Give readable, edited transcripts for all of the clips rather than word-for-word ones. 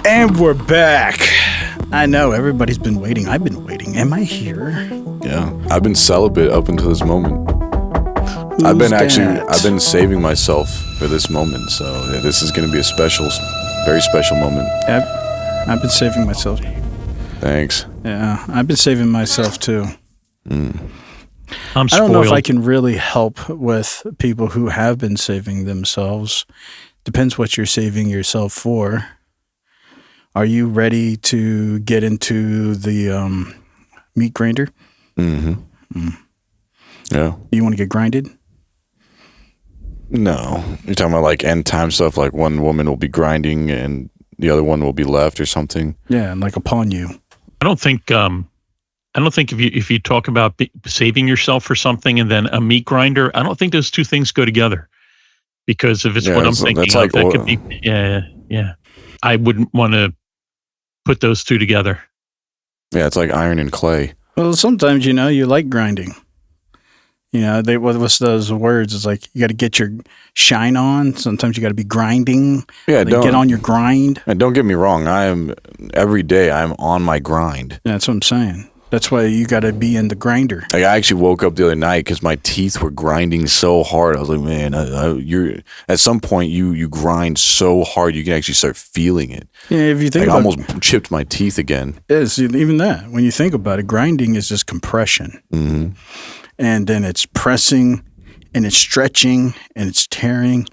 And we're back. I know everybody's been waiting. I've been waiting. Am I here? Yeah, I've been celibate up until this moment. Who's I've been saving myself for this moment. So yeah, this is going to be a special, very special moment. I've been saving myself. Thanks. Yeah, I've been saving myself too. I'm I spoiled. don't know if I can really help with people who have been saving themselves. Depends what you're saving yourself for. Are you ready to get into the meat grinder? Mm-hmm. Yeah. You want to get grinded? No. You're talking about like end time stuff, like one woman will be grinding and the other one will be left or something? Yeah, like upon you. I don't think if you talk about saving yourself for something and then a meat grinder, I don't think those two things go together. Because if it's what I'm thinking of, like that could be, yeah. I wouldn't want to put those two together. Yeah, it's like iron and clay. Well, sometimes, you like grinding. What's those words? It's like you got to get your shine on. Sometimes you got to be grinding. Yeah, get on your grind. And don't get me wrong. Every day I'm on my grind. Yeah, that's what I'm saying. That's why you got to be in the grinder. Like I actually woke up the other night because my teeth were grinding so hard. I was like, man, you're at some point you grind so hard you can actually start feeling it. Yeah, if you think I almost chipped my teeth again. Yes, even that. When you think about it, grinding is just compression. Mm-hmm. And then it's pressing and it's stretching and it's tearing.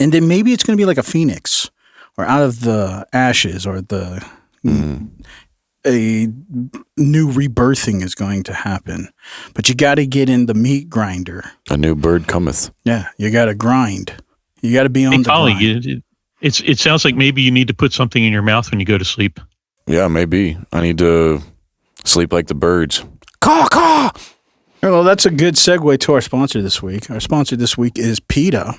And then maybe it's going to be like a phoenix or out of the ashes or a new rebirthing is going to happen. But you got to get in the meat grinder. A new bird cometh. Yeah, you got to grind. You got to be on the grind. It sounds like maybe you need to put something in your mouth when you go to sleep. Yeah, maybe. I need to sleep like the birds. Caw, caw! Well, that's a good segue to our sponsor this week. Our sponsor this week is PETA.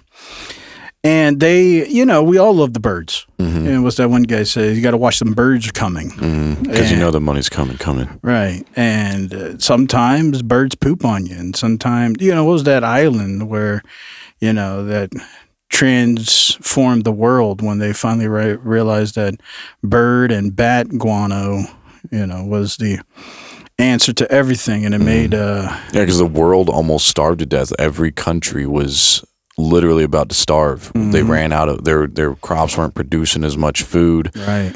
And they, we all love the birds. Mm-hmm. And what's that one guy say? You got to watch them birds coming. Because the money's coming. Right. And sometimes birds poop on you. And sometimes, what was that island where, that transformed the world when they finally realized that bird and bat guano, was the answer to everything. And it made... Yeah, because the world almost starved to death. Every country was... literally about to starve. Mm-hmm. They ran out of their crops weren't producing as much food. Right.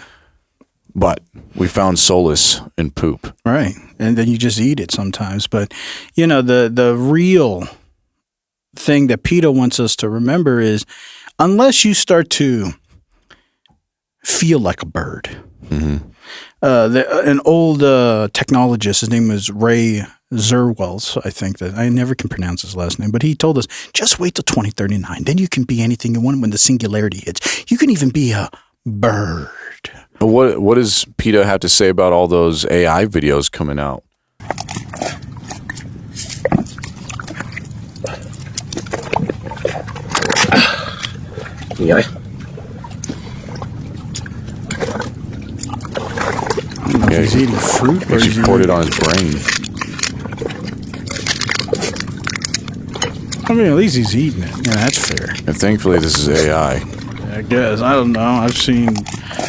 But we found solace in poop. Right. And then you just eat it sometimes. But the real thing that PETA wants us to remember is unless you start to feel like a bird. Mm-hmm. An old technologist, his name was Ray Zerwells, I think that I never can pronounce his last name, but he told us just wait till 2039. Then you can be anything you want when the singularity hits. You can even be a bird. But what does PETA have to say about all those AI videos coming out? Yeah. I don't know if he's eating fruit or he poured it on his brain. I mean, at least he's eating it. Yeah, that's fair. And thankfully, this is AI. I guess. I don't know. I've seen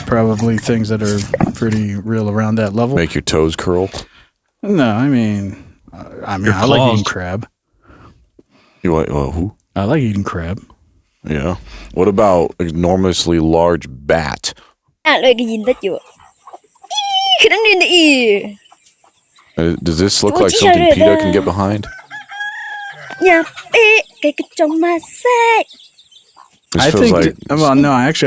probably things that are pretty real around that level. Make your toes curl? No, I like eating crab. You like who? I like eating crab. Yeah. What about enormously large bat? Does this look like something PETA can get behind? I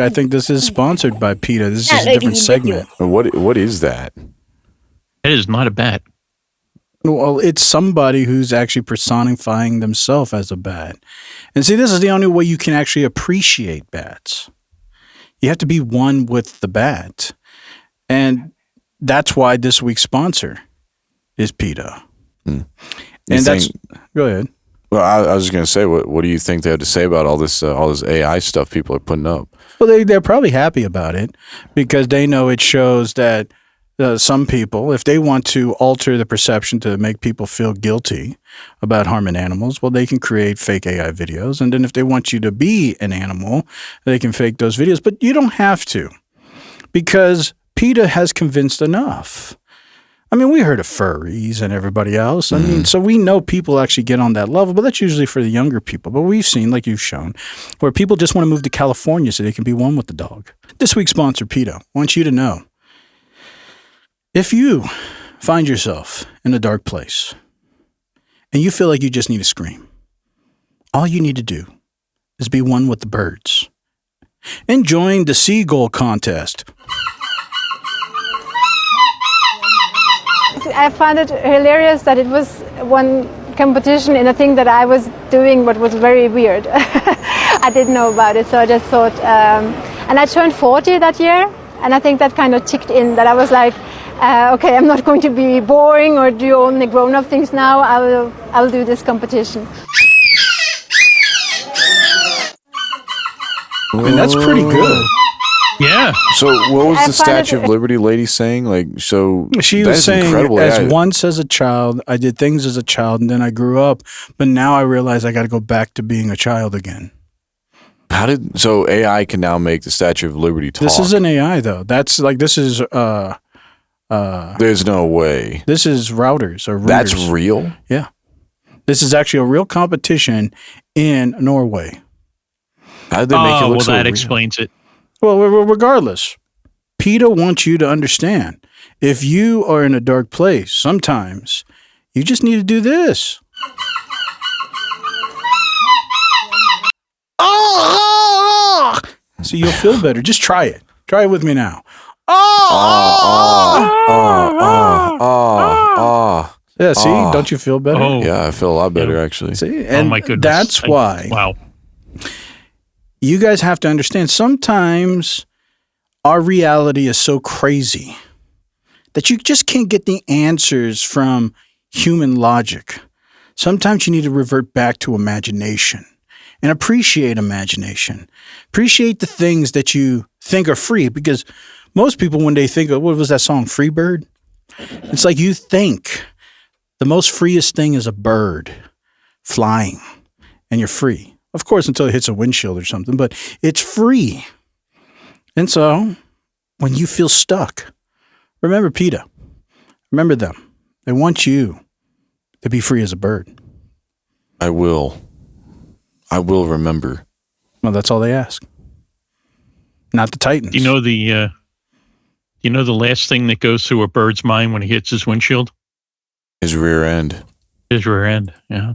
think this is sponsored by PETA. This is just a different segment. What is that? It is not a bat. Well, it's somebody who's actually personifying themselves as a bat. And see, this is the only way you can actually appreciate bats. You have to be one with the bat. And that's why this week's sponsor is PETA. Go ahead. Well, I was just going to say, what do you think they have to say about all this AI stuff people are putting up? Well, they're probably happy about it because they know it shows that some people, if they want to alter the perception to make people feel guilty about harming animals, well, they can create fake AI videos. And then if they want you to be an animal, they can fake those videos. But you don't have to. because PETA has convinced enough. I mean, we heard of furries and everybody else. I mean, so we know people actually get on that level, but that's usually for the younger people. But we've seen, like you've shown, where people just want to move to California so they can be one with the dog. This week's sponsor, PETA, wants you to know, if you find yourself in a dark place and you feel like you just need to scream, all you need to do is be one with the birds and join the seagull contest. I found it hilarious that it was one competition in a thing that I was doing, but was very weird. I didn't know about it, so I just thought, and I turned 40 that year, and I think that kind of ticked in, that I was like, okay, I'm not going to be boring or do only grown-up things now. I'll do this competition. I mean, that's pretty good. Yeah. So what was the Statue of Liberty lady saying? Like, so she was saying, once as a child, I did things as a child, and then I grew up, but now I realize I got to go back to being a child again. So AI can now make the Statue of Liberty talk? This is an AI though. That's like, this is there's no way. This is routers or routers. That's real? Yeah. This is actually a real competition in Norway. How did they make it look so that real? explains it. Well, regardless, PETA wants you to understand, if you are in a dark place, sometimes you just need to do this. So you'll feel better. Just try it. Try it with me now. Yeah, see? Don't you feel better? Oh. Yeah, I feel a lot better, actually. See? And my goodness. that's why. Wow. You guys have to understand, sometimes our reality is so crazy that you just can't get the answers from human logic. Sometimes you need to revert back to imagination and appreciate imagination. Appreciate the things that you think are free, because most people, when they think of, what was that song, Free Bird? It's like you think the most freest thing is a bird flying and you're free. Of course, until it hits a windshield or something, but it's free. And so when you feel stuck, remember PETA. Remember them. They want you to be free as a bird. I will remember. Well, that's all they ask. Not the Titans. You know the last thing that goes through a bird's mind when he hits his windshield? His rear end. His rear end, yeah.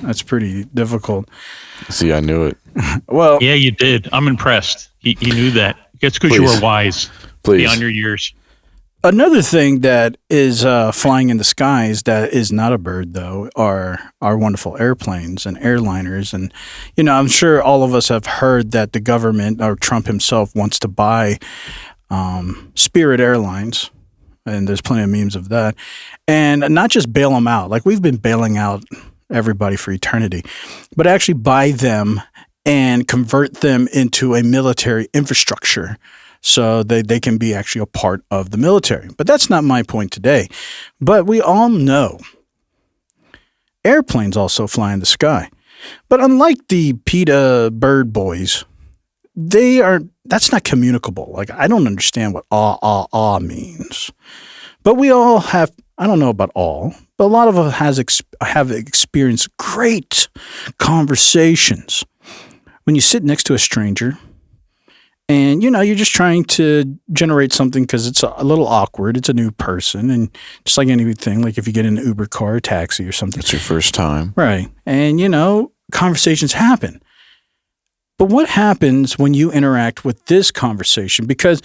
That's pretty difficult. See, I knew it. Well, yeah, you did. I'm impressed. You knew that. It's because you were wise. Please. Beyond your years. another thing that is flying in the skies that is not a bird, though, are our wonderful airplanes and airliners. And, you know, I'm sure all of us have heard that the government, or Trump himself, wants to buy Spirit Airlines. And there's plenty of memes of that. And not just bail them out. Like, we've been bailing out everybody for eternity. But actually buy them and convert them into a military infrastructure so they can be actually a part of the military. But that's not my point today. But we all know airplanes also fly in the sky. But unlike the PETA bird boys, that's not communicable. Like, I don't understand what means. But we all have, I don't know about all, but a lot of us have experienced great conversations when you sit next to a stranger and, you know, you're just trying to generate something because it's a little awkward. It's a new person. And just like anything, like if you get in an Uber car or taxi or something. It's your first time. Right. And, you know, conversations happen. But what happens when you interact with this conversation? Because,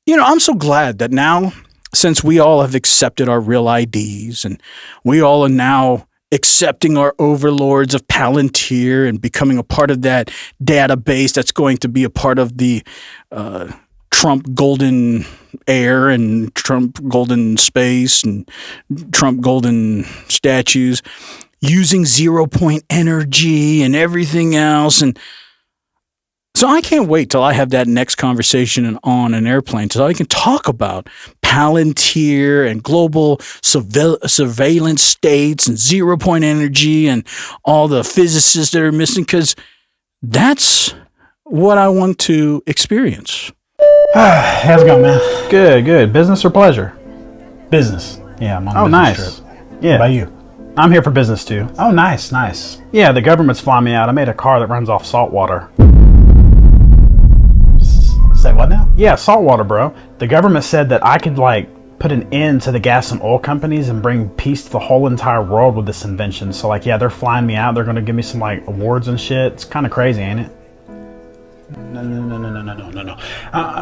you know, I'm so glad that now, since we all have accepted our real IDs and we all are now accepting our overlords of Palantir and becoming a part of that database that's going to be a part of the Trump golden air and Trump golden space and Trump golden statues, using 0-point energy and everything else. And so I can't wait till I have that next conversation on an airplane so I can talk about Palantir and global surveillance states and 0-point energy and all the physicists that are missing, because that's what I want to experience. How's it going, man? Good. Business or pleasure? Business. Yeah, I'm on a business trip. Yeah. What about you? I'm here for business too. Oh, nice. Yeah, the government's flying me out. I made a car that runs off salt water. Say what now? Yeah, salt water, bro. The government said that I could put an end to the gas and oil companies and bring peace to the whole entire world with this invention. So they're flying me out. They're going to give me some awards and shit. It's kind of crazy, ain't it? No.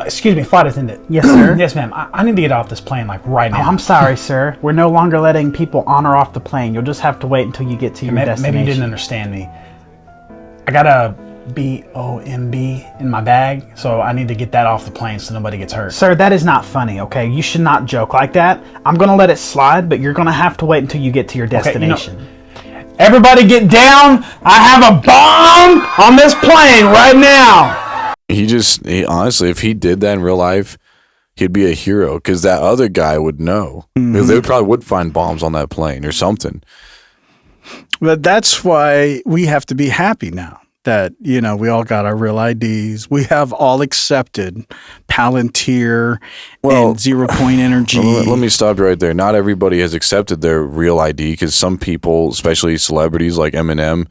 Excuse me, flight attendant. Yes, sir? Yes, ma'am. I need to get off this plane right now. Oh, I'm sorry, sir. We're no longer letting people on or off the plane. You'll just have to wait until you get to your destination. Maybe you didn't understand me. I got a BOMB in my bag, so I need to get that off the plane so nobody gets hurt. Sir, that is not funny, okay? You should not joke like that. I'm going to let it slide, but you're going to have to wait until you get to your destination. Okay, everybody get down! I have a bomb on this plane right now! He honestly, if he did that in real life, he'd be a hero, because that other guy would know. Because they probably would find bombs on that plane or something. But that's why we have to be happy now that, we all got our real IDs. We have all accepted Palantir and 0 Point Energy. Let me stop you right there. Not everybody has accepted their real ID, because some people, especially celebrities like Eminem,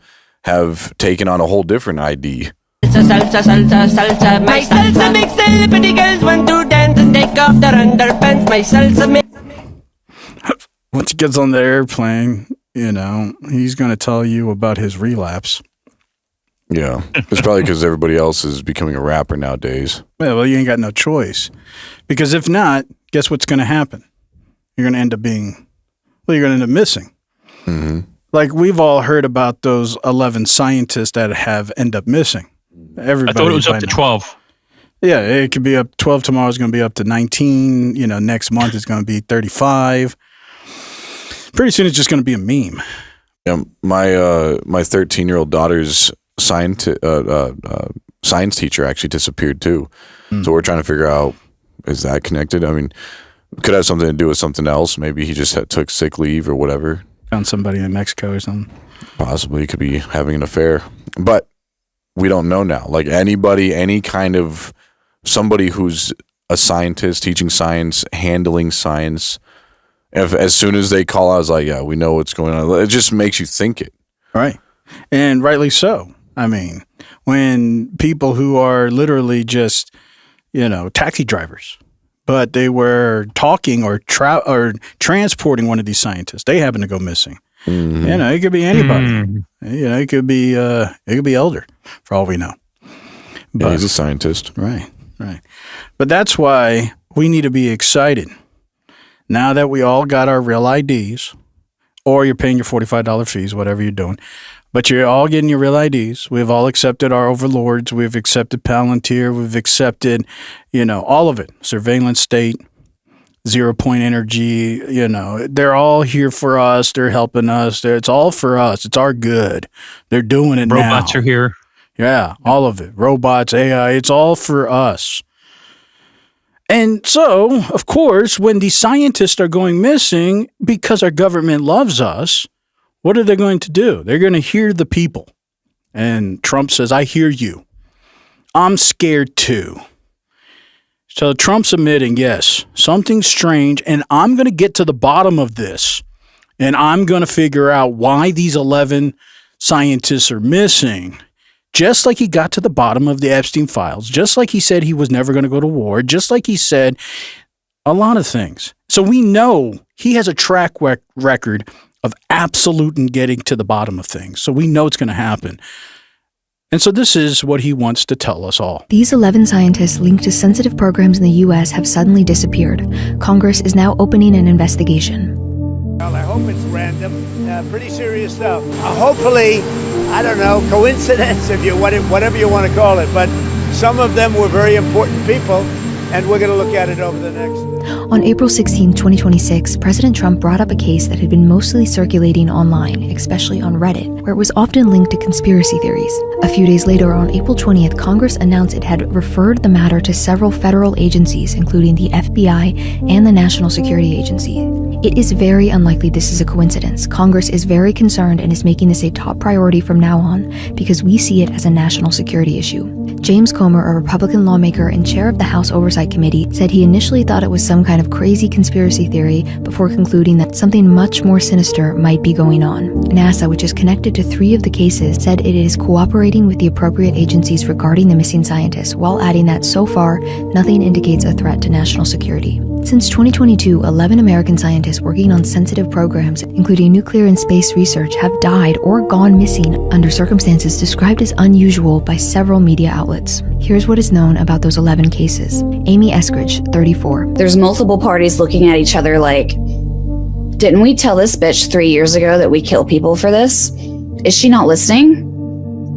have taken on a whole different ID. Salsa. My salsa makes the pretty girls want to dance and take off their underpants. My salsa makes... Once he gets on the airplane, he's going to tell you about his relapse. Yeah, it's probably because everybody else is becoming a rapper nowadays. Yeah, well, you ain't got no choice. Because if not, guess what's going to happen? You're going to end up you're going to end up missing. Mm-hmm. Like, we've all heard about those 11 scientists that have end up missing. Everybody, I thought it was up to 12. Yeah, it could be up 12. Tomorrow's going to be up to 19. Next month it's going to be 35. Pretty soon it's just going to be a meme. Yeah, my 13-year-old daughter's science teacher actually disappeared too. So we're trying to figure out, is that connected? I mean, could have something to do with something else. Maybe he just took sick leave or whatever. Found somebody in Mexico or something. Possibly, he could be having an affair. But we don't know now. Like, anybody, any kind of somebody who's a scientist, teaching science, handling science, as soon as they call out, I was like, yeah, we know what's going on. It just makes you think it. Right. And rightly so. I mean, when people who are literally just, taxi drivers, but they were talking or transporting one of these scientists, they happen to go missing. Mm-hmm. It could be anybody. It could be Elder, for all we know. But, yeah, he's a scientist. Right. But that's why we need to be excited. Now that we all got our real IDs, or you're paying your $45 fees, whatever you're doing, but you're all getting your real IDs. We've all accepted our overlords. We've accepted Palantir. We've accepted, all of it. Surveillance state, 0 Point Energy, they're all here for us. They're helping us. It's all for us. It's our good. They're doing it now. Robots are here. Yeah, all of it. Robots, AI, it's all for us. And so, of course, when these scientists are going missing because our government loves us, what are they going to do? They're going to hear the people. And Trump says, I hear you. I'm scared too. So Trump's admitting, yes, something's strange, and I'm going to get to the bottom of this, and I'm going to figure out why these 11 scientists are missing. Just like he got to the bottom of the Epstein files, just like he said he was never going to go to war, just like he said a lot of things. So we know he has a track record of absolute and getting to the bottom of things. So we know it's going to happen. And so this is what he wants to tell us all. These 11 scientists linked to sensitive programs in the U.S. have suddenly disappeared. Congress is now opening an investigation. Well, I hope it's random. Pretty serious stuff. Hopefully, I don't know, coincidence, whatever you want to call it. But some of them were very important people, and we're going to look at it over the next. On April 16, 2026, President Trump brought up a case that had been mostly circulating online, especially on Reddit, where it was often linked to conspiracy theories. A few days later, on April 20th, Congress announced it had referred the matter to several federal agencies, including the FBI and the National Security Agency. It is very unlikely this is a coincidence. Congress is very concerned and is making this a top priority from now on because we see it as a national security issue. James Comer, a Republican lawmaker and chair of the House Oversight Committee, said he initially thought it was some kind of crazy conspiracy theory before concluding that something much more sinister might be going on. NASA, which is connected to 3 of the cases, said it is cooperating with the appropriate agencies regarding the missing scientists, while adding that so far, nothing indicates a threat to national security. Since 2022, 11 American scientists working on sensitive programs, including nuclear and space research, have died or gone missing under circumstances described as unusual by several media outlets. Here's what is known about those 11 cases. Amy Eskridge, 34. There's multiple parties looking at each other like, didn't we tell this bitch 3 years ago that we kill people for this? Is she not listening?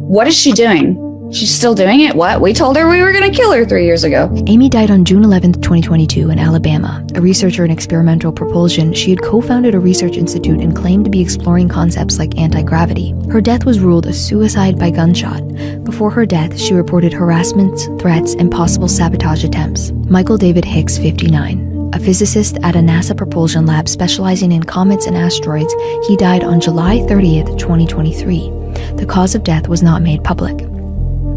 What is she doing? She's still doing it? What? We told her we were going to kill her 3 years ago. Amy died on June 11, 2022 in Alabama. A researcher in experimental propulsion, she had co-founded a research institute and claimed to be exploring concepts like anti-gravity. Her death was ruled a suicide by gunshot. Before her death, she reported harassments, threats, and possible sabotage attempts. Michael David Hicks, 59. A physicist at a NASA propulsion lab specializing in comets and asteroids, he died on July 30th, 2023. The cause of death was not made public.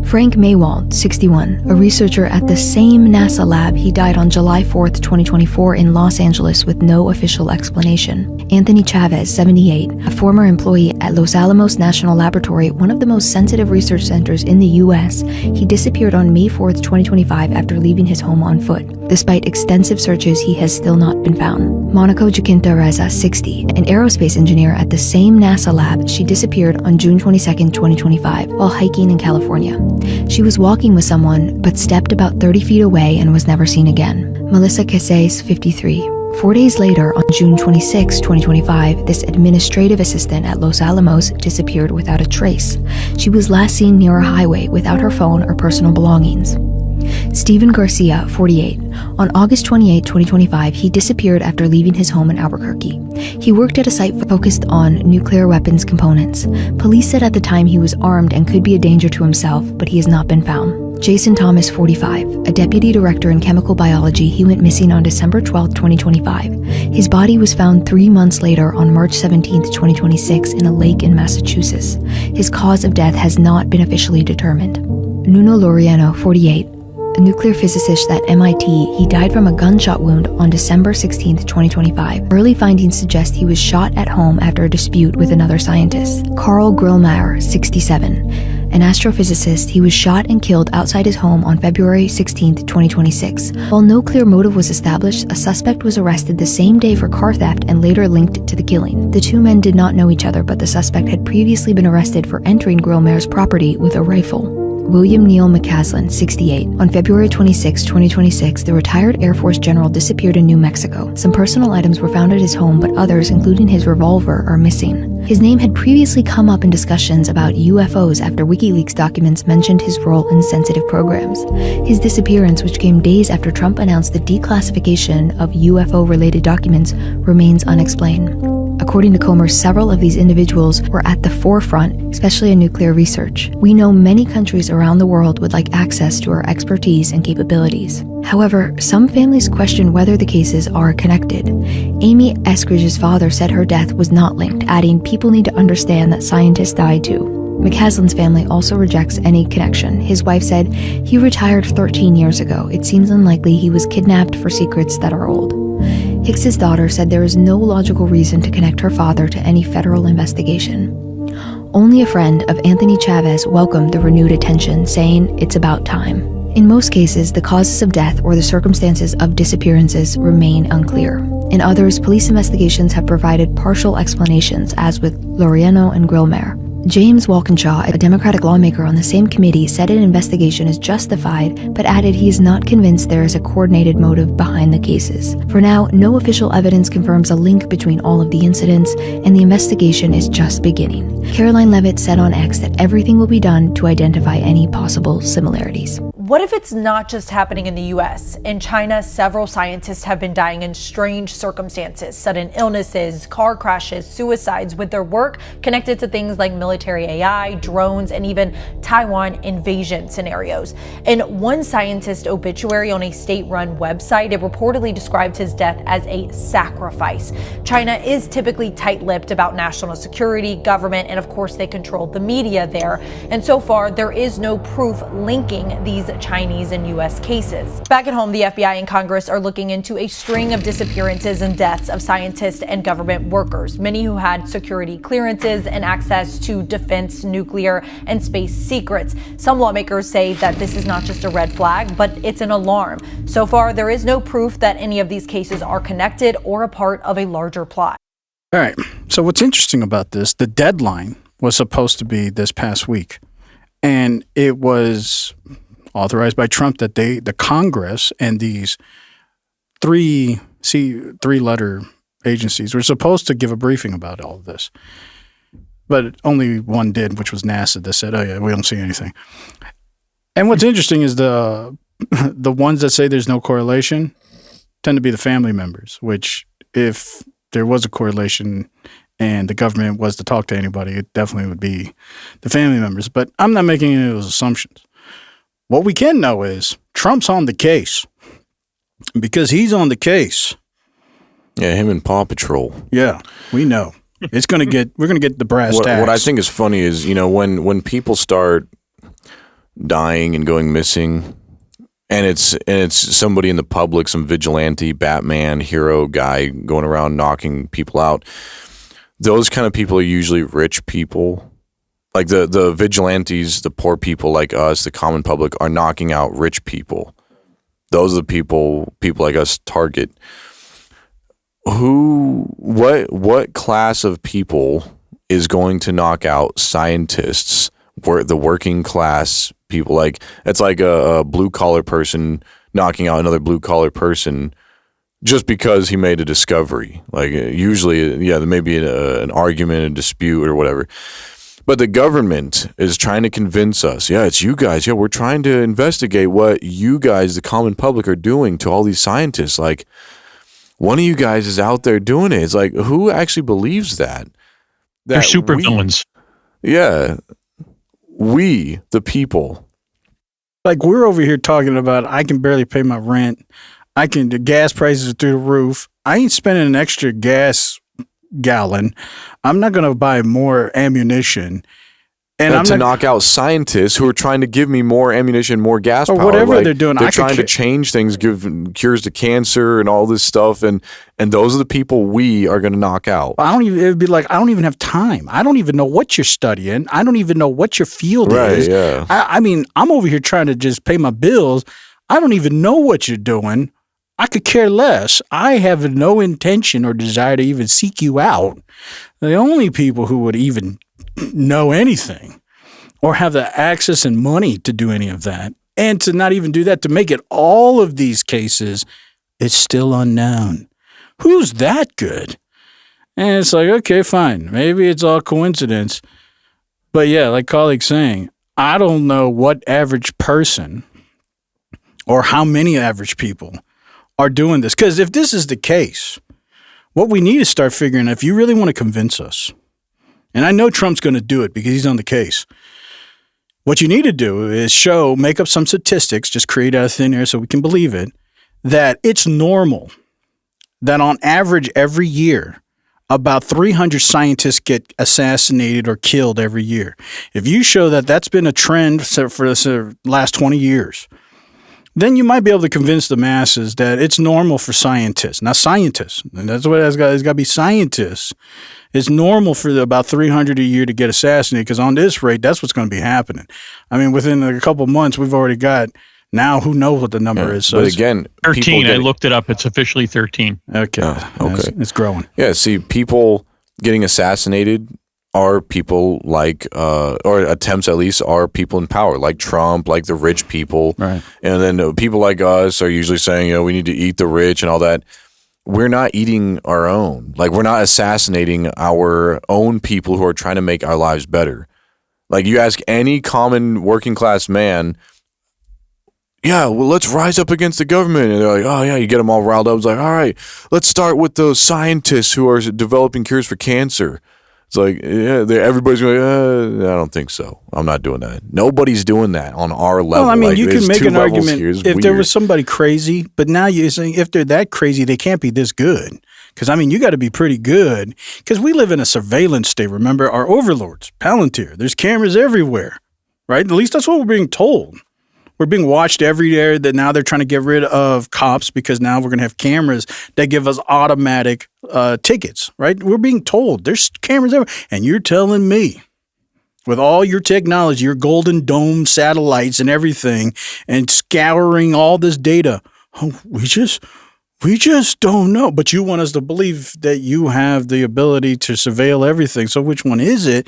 Frank Maywald, 61, a researcher at the same NASA lab, he died on July 4th, 2024 in Los Angeles with no official explanation. Anthony Chavez, 78, a former employee at Los Alamos National Laboratory, one of the most sensitive research centers in the U.S., he disappeared on May 4th, 2025 after leaving his home on foot. Despite extensive searches, he has still not been found. Monaco Jacinta Reza, 60, an aerospace engineer at the same NASA lab, she disappeared on June 22nd, 2025, while hiking in California. She was walking with someone, but stepped about 30 feet away and was never seen again. Melissa Casays, 53. 4 days later, on June 26, 2025, this administrative assistant at Los Alamos disappeared without a trace. She was last seen near a highway without her phone or personal belongings. Stephen Garcia, 48. On August 28, 2025, he disappeared after leaving his home in Albuquerque. He worked at a site focused on nuclear weapons components. Police said at the time he was armed and could be a danger to himself, but he has not been found. Jason Thomas, 45. A deputy director in chemical biology, he went missing on December 12, 2025. His body was found 3 months later on March 17, 2026 in a lake in Massachusetts. His cause of death has not been officially determined. Nuno Laureano, 48. A nuclear physicist at MIT, he died from a gunshot wound on December 16, 2025. Early findings suggest he was shot at home after a dispute with another scientist. Carl Grillmeyer, 67. An astrophysicist, he was shot and killed outside his home on February 16, 2026. While no clear motive was established, a suspect was arrested the same day for car theft and later linked to the killing. The 2 men did not know each other, but the suspect had previously been arrested for entering Grillmeyer's property with a rifle. William Neal McCaslin, 68. On February 26, 2026, the retired Air Force general disappeared in New Mexico. Some personal items were found at his home, but others, including his revolver, are missing. His name had previously come up in discussions about UFOs after WikiLeaks documents mentioned his role in sensitive programs. His disappearance, which came days after Trump announced the declassification of UFO-related documents, remains unexplained. According to Comer, several of these individuals were at the forefront, especially in nuclear research. We know many countries around the world would like access to our expertise and capabilities. However, some families question whether the cases are connected. Amy Eskridge's father said her death was not linked, adding, "People need to understand that scientists died too." McCaslin's family also rejects any connection. His wife said, "He retired 13 years ago. It seems unlikely he was kidnapped for secrets that are old." Hicks's daughter said there is no logical reason to connect her father to any federal investigation. Only a friend of Anthony Chavez welcomed the renewed attention, saying, "It's about time." In most cases, the causes of death or the circumstances of disappearances remain unclear. In others, police investigations have provided partial explanations, as with Laureano and Grillmeyer. James Walkinshaw, a Democratic lawmaker on the same committee, said an investigation is justified, but added he is not convinced there is a coordinated motive behind the cases. For now, no official evidence confirms a link between all of the incidents, and the investigation is just beginning. Caroline Levitt said on X that everything will be done to identify any possible similarities. what if it's not just happening in the US? In China, several scientists have been dying in strange circumstances, sudden illnesses, car crashes, suicides, with their work connected to things like military AI, drones, and even Taiwan invasion scenarios. In one scientist obituary on a state-run website, it reportedly described his death as a sacrifice. China is typically tight-lipped about national security, government, and of course they control the media there. And so far, there is no proof linking these Chinese and U.S. cases. Back at home, the FBI and Congress are looking into a string of disappearances and deaths of scientists and government workers, many who had security clearances and access to defense, nuclear, and space secrets. Some lawmakers say that this is not just a red flag, but it's an alarm. So far, there is no proof that any of these cases are connected or a part of a larger plot. All right. So what's interesting about this, the deadline was supposed to be this past week. And it was authorized by Trump that the Congress and these three-letter agencies were supposed to give a briefing about all of this. But only one did, which was NASA, that said, oh yeah, we don't see anything. And what's interesting is the ones that say there's no correlation tend to be the family members, which if there was a correlation and the government was to talk to anybody, it definitely would be the family members. But I'm not making any of those assumptions. What we can know is Trump's on the case. Because he's on the case. Yeah, him and Paw Patrol. Yeah, we know. We're going to get the brass tacks. What I think is funny is, when people start dying and going missing, and it's somebody in the public, some vigilante, Batman, hero guy going around knocking people out. Those kind of people are usually rich people. Like the vigilantes, the poor people like us, the common public, are knocking out rich people. Those are the people like us target. What class of people is going to knock out scientists, the working class people? Like, it's like a blue collar person knocking out another blue collar person just because he made a discovery. Like, usually, yeah, there may be an argument, a dispute, or whatever. But the government is trying to convince us, yeah, it's you guys. Yeah, we're trying to investigate what you guys, the common public, are doing to all these scientists. Like, one of you guys is out there doing it. It's like, who actually believes that? They're super villains. Yeah. We, the people. Like, we're over here talking about, I can barely pay my rent. The gas prices are through the roof. I ain't spending an extra gas gallon. I'm not going to buy more ammunition. And I'm to knock out scientists who are trying to give me more ammunition, more gas or power. Whatever they're doing. They're trying to change things, give cures to cancer and all this stuff. And those are the people we are going to knock out. It'd be like, I don't even have time. I don't even know what you're studying. I don't even know what your field is. Yeah. I mean, I'm over here trying to just pay my bills. I don't even know what you're doing. I could care less. I have no intention or desire to even seek you out. The only people who would even know anything or have the access and money to do any of that, and to not even do that, to make it all of these cases, it's still unknown. Who's that good? And it's like, okay, fine. Maybe it's all coincidence. But yeah, like colleagues saying, I don't know what average person or how many average people are doing this. Because if this is the case, what we need to start figuring, if you really want to convince us, and I know Trump's going to do it because he's on the case, what you need to do is make up some statistics, just create out of thin air so we can believe it, that it's normal that on average every year, about 300 scientists get assassinated or killed every year. If you show that that's been a trend for the last 20 years, then you might be able to convince the masses that it's normal for scientists. Now, scientists, and that's what it's got to be, scientists. It's normal for about 300 a year to get assassinated, because on this rate, that's what's going to be happening. I mean, within a couple months, we've already got, now who knows what the number is. So but again, 13. I looked it up. It's officially 13. Okay. Okay. It's growing. Yeah, see, people getting assassinated are people like, or attempts at least, are people in power, like Trump, like the rich people. Right. And then people like us are usually saying, we need to eat the rich and all that. We're not eating our own. Like, we're not assassinating our own people who are trying to make our lives better. Like, you ask any common working class man, yeah, well, let's rise up against the government. And they're like, oh, yeah, you get them all riled up. It's like, all right, let's start with those scientists who are developing cures for cancer. It's like, yeah, everybody's going, I don't think so. I'm not doing that. Nobody's doing that on our level. Well, I mean, like, you can make an argument if there weird. was somebody crazy, but now you're saying if they're that crazy, they can't be this good. Because, I mean, you got to be pretty good. Because we live in a surveillance state. Remember, our overlords, Palantir, there's cameras everywhere, right? At least that's what we're being told. We're being watched every day. That now they're trying to get rid of cops because now we're going to have cameras that give us automatic tickets, right? We're being told there's cameras everywhere. And you're telling me with all your technology, your golden dome satellites and everything and scouring all this data, we just don't know. But you want us to believe that you have the ability to surveil everything. So which one is it?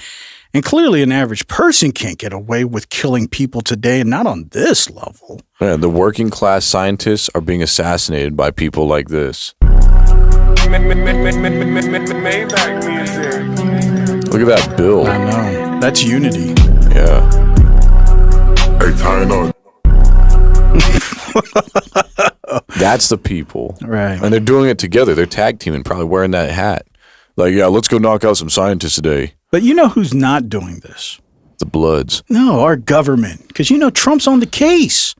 And clearly an average person can't get away with killing people today, and not on this level. Yeah, the working class scientists are being assassinated by people like this. Look at that bill. I know. That's unity. Yeah. Hey, tying on. That's the people. Right. And they're doing it together. They're tag teaming, probably wearing that hat. Like, yeah, let's go knock out some scientists today. But you know who's not doing this? The Bloods. No, our government. Because, you know, Trump's on the case.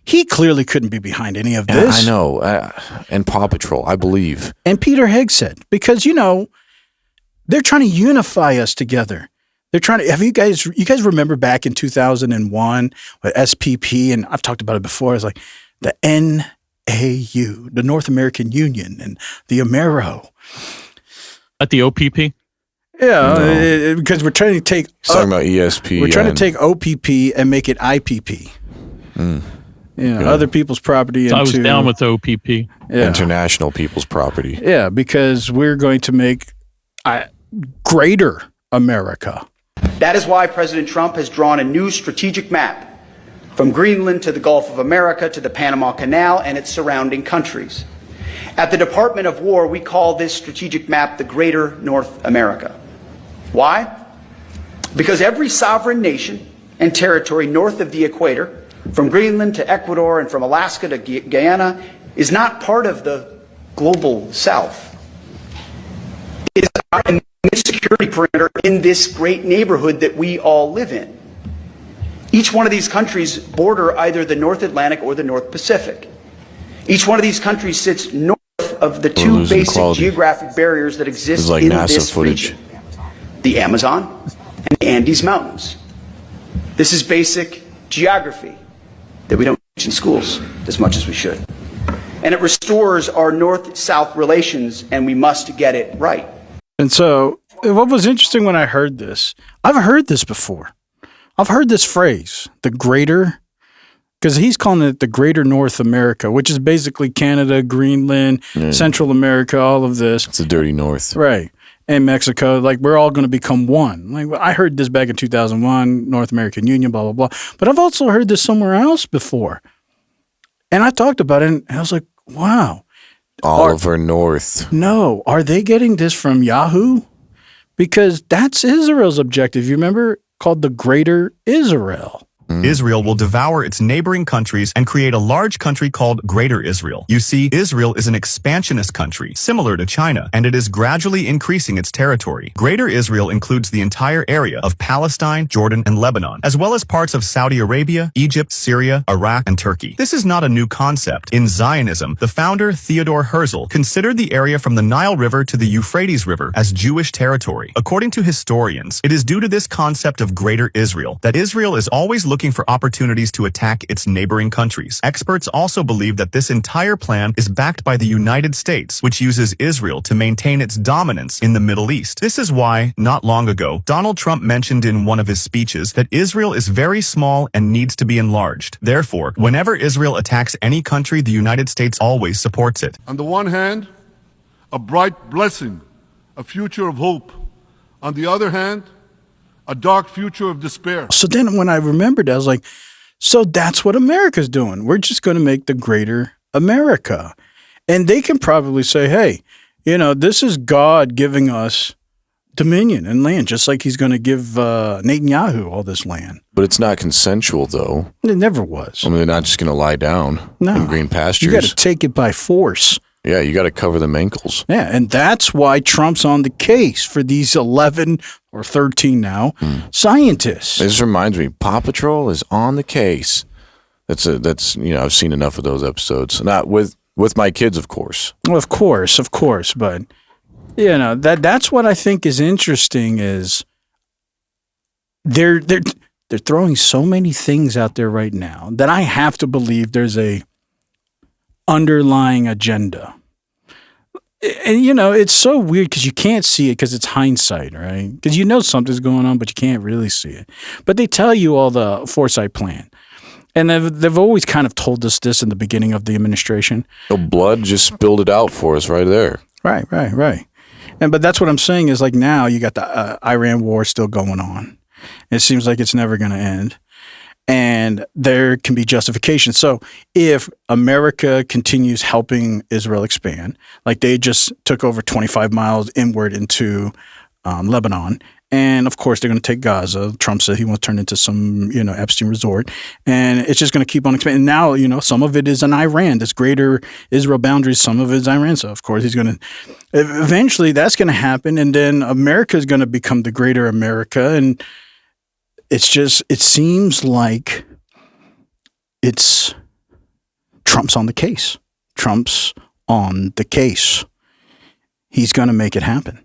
He clearly couldn't be behind any of Yeah, this. I know. And Paw Patrol, I believe. And Peter Hegseth. Because, you know, they're trying to unify us together. They're trying to, you guys remember back in 2001 with SPP, and I've talked about it before, it's like the NAU, the North American Union, and the Amero. At the OPP? Yeah, because we're trying to take... He's talking about ESP. We're trying to take OPP and make it IPP. Other people's property. So I was down with OPP. Yeah. International people's property. Yeah, because we're going to make greater America. That is why President Trump has drawn a new strategic map from Greenland to the Gulf of America to the Panama Canal and its surrounding countries. At the Department of War, we call this strategic map the Greater North America. Why? Because every sovereign nation and territory north of the equator, from Greenland to Ecuador and from Alaska to Guyana, is not part of the global South. It is a security perimeter in this great neighborhood that we all live in. Each one of these countries border either the North Atlantic or the North Pacific. Each one of these countries sits north of the two basic geographic barriers that exist in this region. The Amazon and the Andes Mountains. This is basic geography that we don't teach in schools as much as we should. And it restores our north-south relations, and we must get it right. And so what was interesting when I heard this, I've heard this before. I've heard this phrase, the greater, because he's calling it the Greater North America, which is basically Canada, Greenland, Central America, all of this. It's the dirty North. Right. And Mexico, like we're all going to become one. Like I heard this back in 2001, North American Union, blah, blah, blah. But I've also heard this somewhere else before. And I talked about it and I was like, wow. Oliver North. No. Are they getting this from Yahoo? Because that's Israel's objective. You remember? Called the Greater Israel. Israel will devour its neighboring countries and create a large country called Greater Israel. You see, Israel is an expansionist country, similar to China, and it is gradually increasing its territory. Greater Israel includes the entire area of Palestine, Jordan, and Lebanon, as well as parts of Saudi Arabia, Egypt, Syria, Iraq, and Turkey. This is not a new concept. In Zionism, the founder Theodor Herzl considered the area from the Nile River to the Euphrates River as Jewish territory. According to historians, it is due to this concept of Greater Israel that Israel is always looking for opportunities to attack its neighboring countries. Experts also believe that this entire plan is backed by the United States, which uses Israel to maintain its dominance in the Middle East. This is why, not long ago, Donald Trump mentioned in one of his speeches that Israel is very small and needs to be enlarged. Therefore, whenever Israel attacks any country, the United States always supports it. On the one hand, a bright blessing, a future of hope. On the other hand, a dark future of despair. So then when I remembered, I was like, so that's what America's doing. We're just going to make the Greater America. And they can probably say, hey, you know, this is God giving us dominion and land, just like he's going to give Netanyahu all this land. But it's not consensual, though. It never was. I mean, they're not just going to lie down in green pastures. You got to take it by force. Yeah, you got to cover them ankles. Yeah, and that's why Trump's on the case for these 11 or 13 now scientists. This reminds me, Paw Patrol is on the case. That's I've seen enough of those episodes. Not with my kids, of course. Well, of course, but that's what I think is interesting is they're throwing so many things out there right now that I have to believe there's a underlying agenda. And it's so weird because you can't see it because it's hindsight, right? Because something's going on, but you can't really see it. But they tell you all the foresight plan. And they've always kind of told us this in the beginning of the administration. The blood just spilled it out for us right there. Right. But that's what I'm saying is like now you got the Iran war still going on. It seems like it's never going to end. And there can be justification. So if America continues helping Israel expand, like they just took over 25 miles inward into Lebanon, and of course they're going to take Gaza. Trump said he wants to turn it into some, Epstein resort, and it's just going to keep on expanding. Now, some of it is in Iran, this greater Israel boundaries. Some of it is Iran. So of course he's going to, eventually that's going to happen, and then America is going to become the greater America, and it seems like Trump's on the case. Trump's on the case. He's going to make it happen.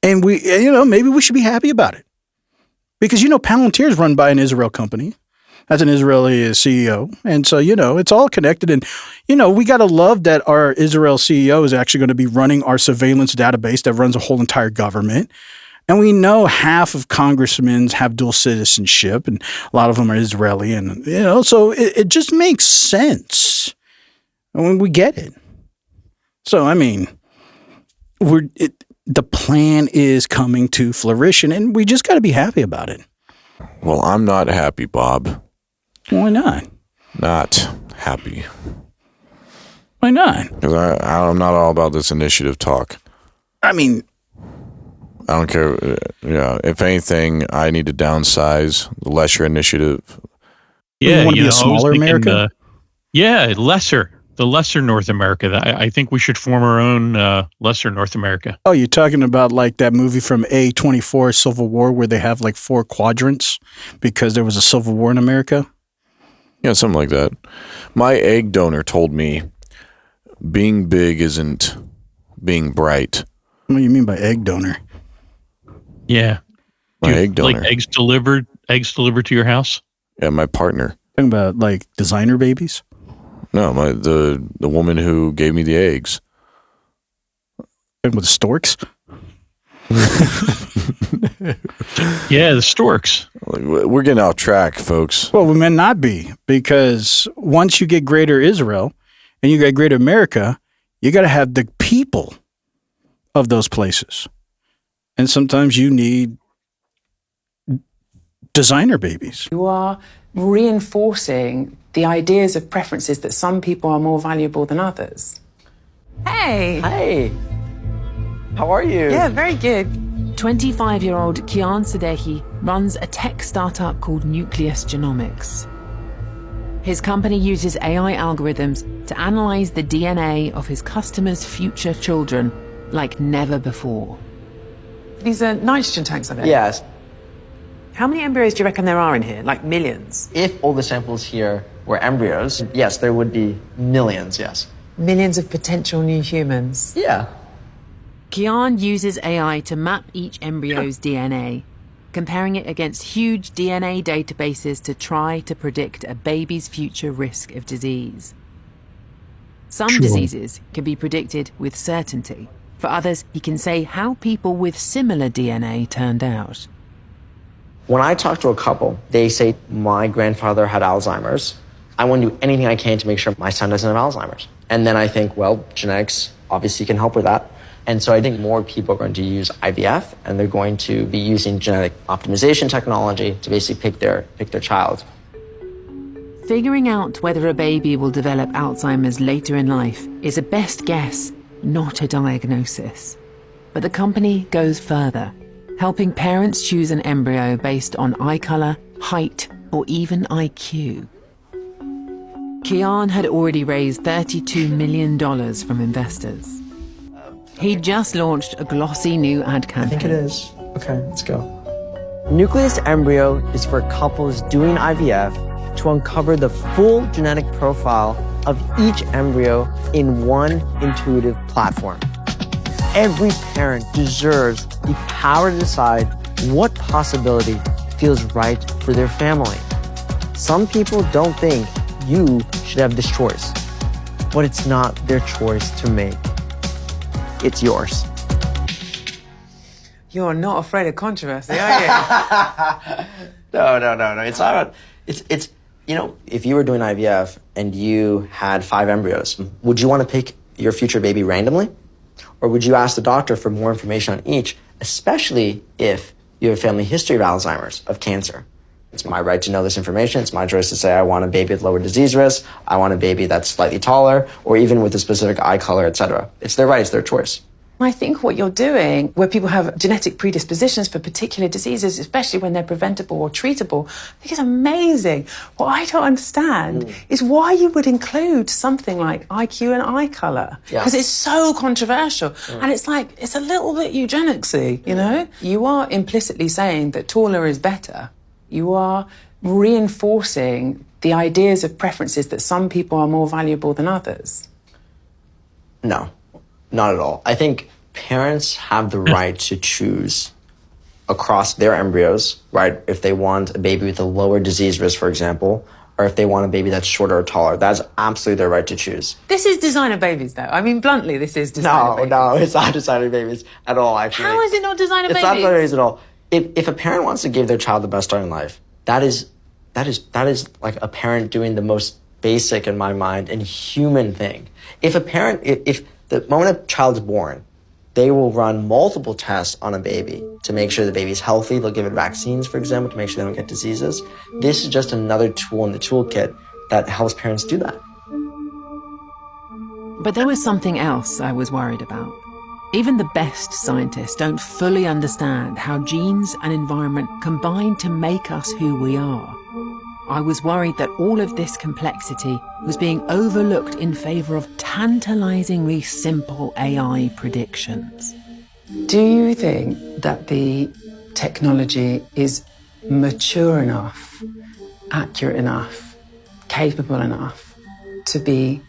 And maybe we should be happy about it. Because, Palantir is run by an Israel company. That's an Israeli CEO. And so, it's all connected. And, we got to love that our Israel CEO is actually going to be running our surveillance database that runs a whole entire government. And we know half of congressmen have dual citizenship, and a lot of them are Israeli. And, so it just makes sense. And we get it. So, I mean, the plan is coming to fruition, and we just got to be happy about it. Well, I'm not happy, Bob. Why not? Not happy. Why not? Because I'm not all about this initiative talk. I mean, I don't care. If anything, I need to downsize the lesser initiative. Yeah, you want to be a smaller America? The lesser North America. I think we should form our own lesser North America. Oh, you're talking about like that movie from A24, Civil War, where they have like 4 quadrants because there was a civil war in America? Yeah, something like that. My egg donor told me being big isn't being bright. What do you mean by egg donor? Yeah. My egg donor. Like eggs delivered to your house? Yeah, my partner. Talking about like designer babies? No, the woman who gave me the eggs. Talking about the storks? Yeah, the storks. We're getting off track, folks. Well, we may not be, because once you get greater Israel and you get greater America, you got to have the people of those places. And sometimes you need designer babies. You are reinforcing the ideas of preferences that some people are more valuable than others. Hey! Hey! How are you? Yeah, very good. 25-year-old Kian Sadehi runs a tech startup called Nucleus Genomics. His company uses AI algorithms to analyze the DNA of his customers' future children like never before. These are nitrogen tanks, I bet? Yes. How many embryos do you reckon there are in here? Like millions? If all the samples here were embryos, yes, there would be millions, yes. Millions of potential new humans? Yeah. Kian uses AI to map each embryo's DNA, comparing it against huge DNA databases to try to predict a baby's future risk of disease. Some diseases can be predicted with certainty. For others, he can say how people with similar DNA turned out. When I talk to a couple, they say, my grandfather had Alzheimer's. I want to do anything I can to make sure my son doesn't have Alzheimer's. And then I think, well, genetics obviously can help with that. And so I think more people are going to use IVF, and they're going to be using genetic optimization technology to basically pick their child. Figuring out whether a baby will develop Alzheimer's later in life is a best guess, not a diagnosis. But the company goes further, helping parents choose an embryo based on eye color, height, or even IQ. Kian had already raised $32 million from investors. He'd just launched a glossy new ad campaign. I think it is. Okay, let's go. Nucleus embryo is for couples doing IVF to uncover the full genetic profile of each embryo in one intuitive platform. Every parent deserves the power to decide what possibility feels right for their family. Some people don't think you should have this choice, but it's not their choice to make. It's yours. You're not afraid of controversy, are you? No. It's not about, it's, you know, if you were doing IVF and you had 5 embryos, would you want to pick your future baby randomly? Or would you ask the doctor for more information on each, especially if you have a family history of Alzheimer's, of cancer? It's my right to know this information. It's my choice to say I want a baby with lower disease risk, I want a baby that's slightly taller, or even with a specific eye color, etc. It's their right, it's their choice. I think what you're doing, where people have genetic predispositions for particular diseases, especially when they're preventable or treatable, I think it's amazing. What I don't understand is why you would include something like IQ and eye color. Because it's so controversial. And it's like, it's a little bit eugenicsy, you know? You are implicitly saying that taller is better. You are reinforcing the ideas of preferences that some people are more valuable than others. No. Not at all. I think parents have the right to choose across their embryos, right? If they want a baby with a lower disease risk, for example, or if they want a baby that's shorter or taller. That's absolutely their right to choose. This is designer babies, though. I mean, bluntly, this is designer babies. No, it's not designer babies at all, actually. How is it not designer babies? It's not designer babies at all. If a parent wants to give their child the best start in life, that is like a parent doing the most basic, in my mind, and human thing. If a parent, if the moment a child's born, they will run multiple tests on a baby to make sure the baby's healthy. They'll give it vaccines, for example, to make sure they don't get diseases. This is just another tool in the toolkit that helps parents do that. But there was something else I was worried about. Even the best scientists don't fully understand how genes and environment combine to make us who we are. I was worried that all of this complexity was being overlooked in favor of tantalizingly simple AI predictions. Do you think that the technology is mature enough, accurate enough, capable enough to be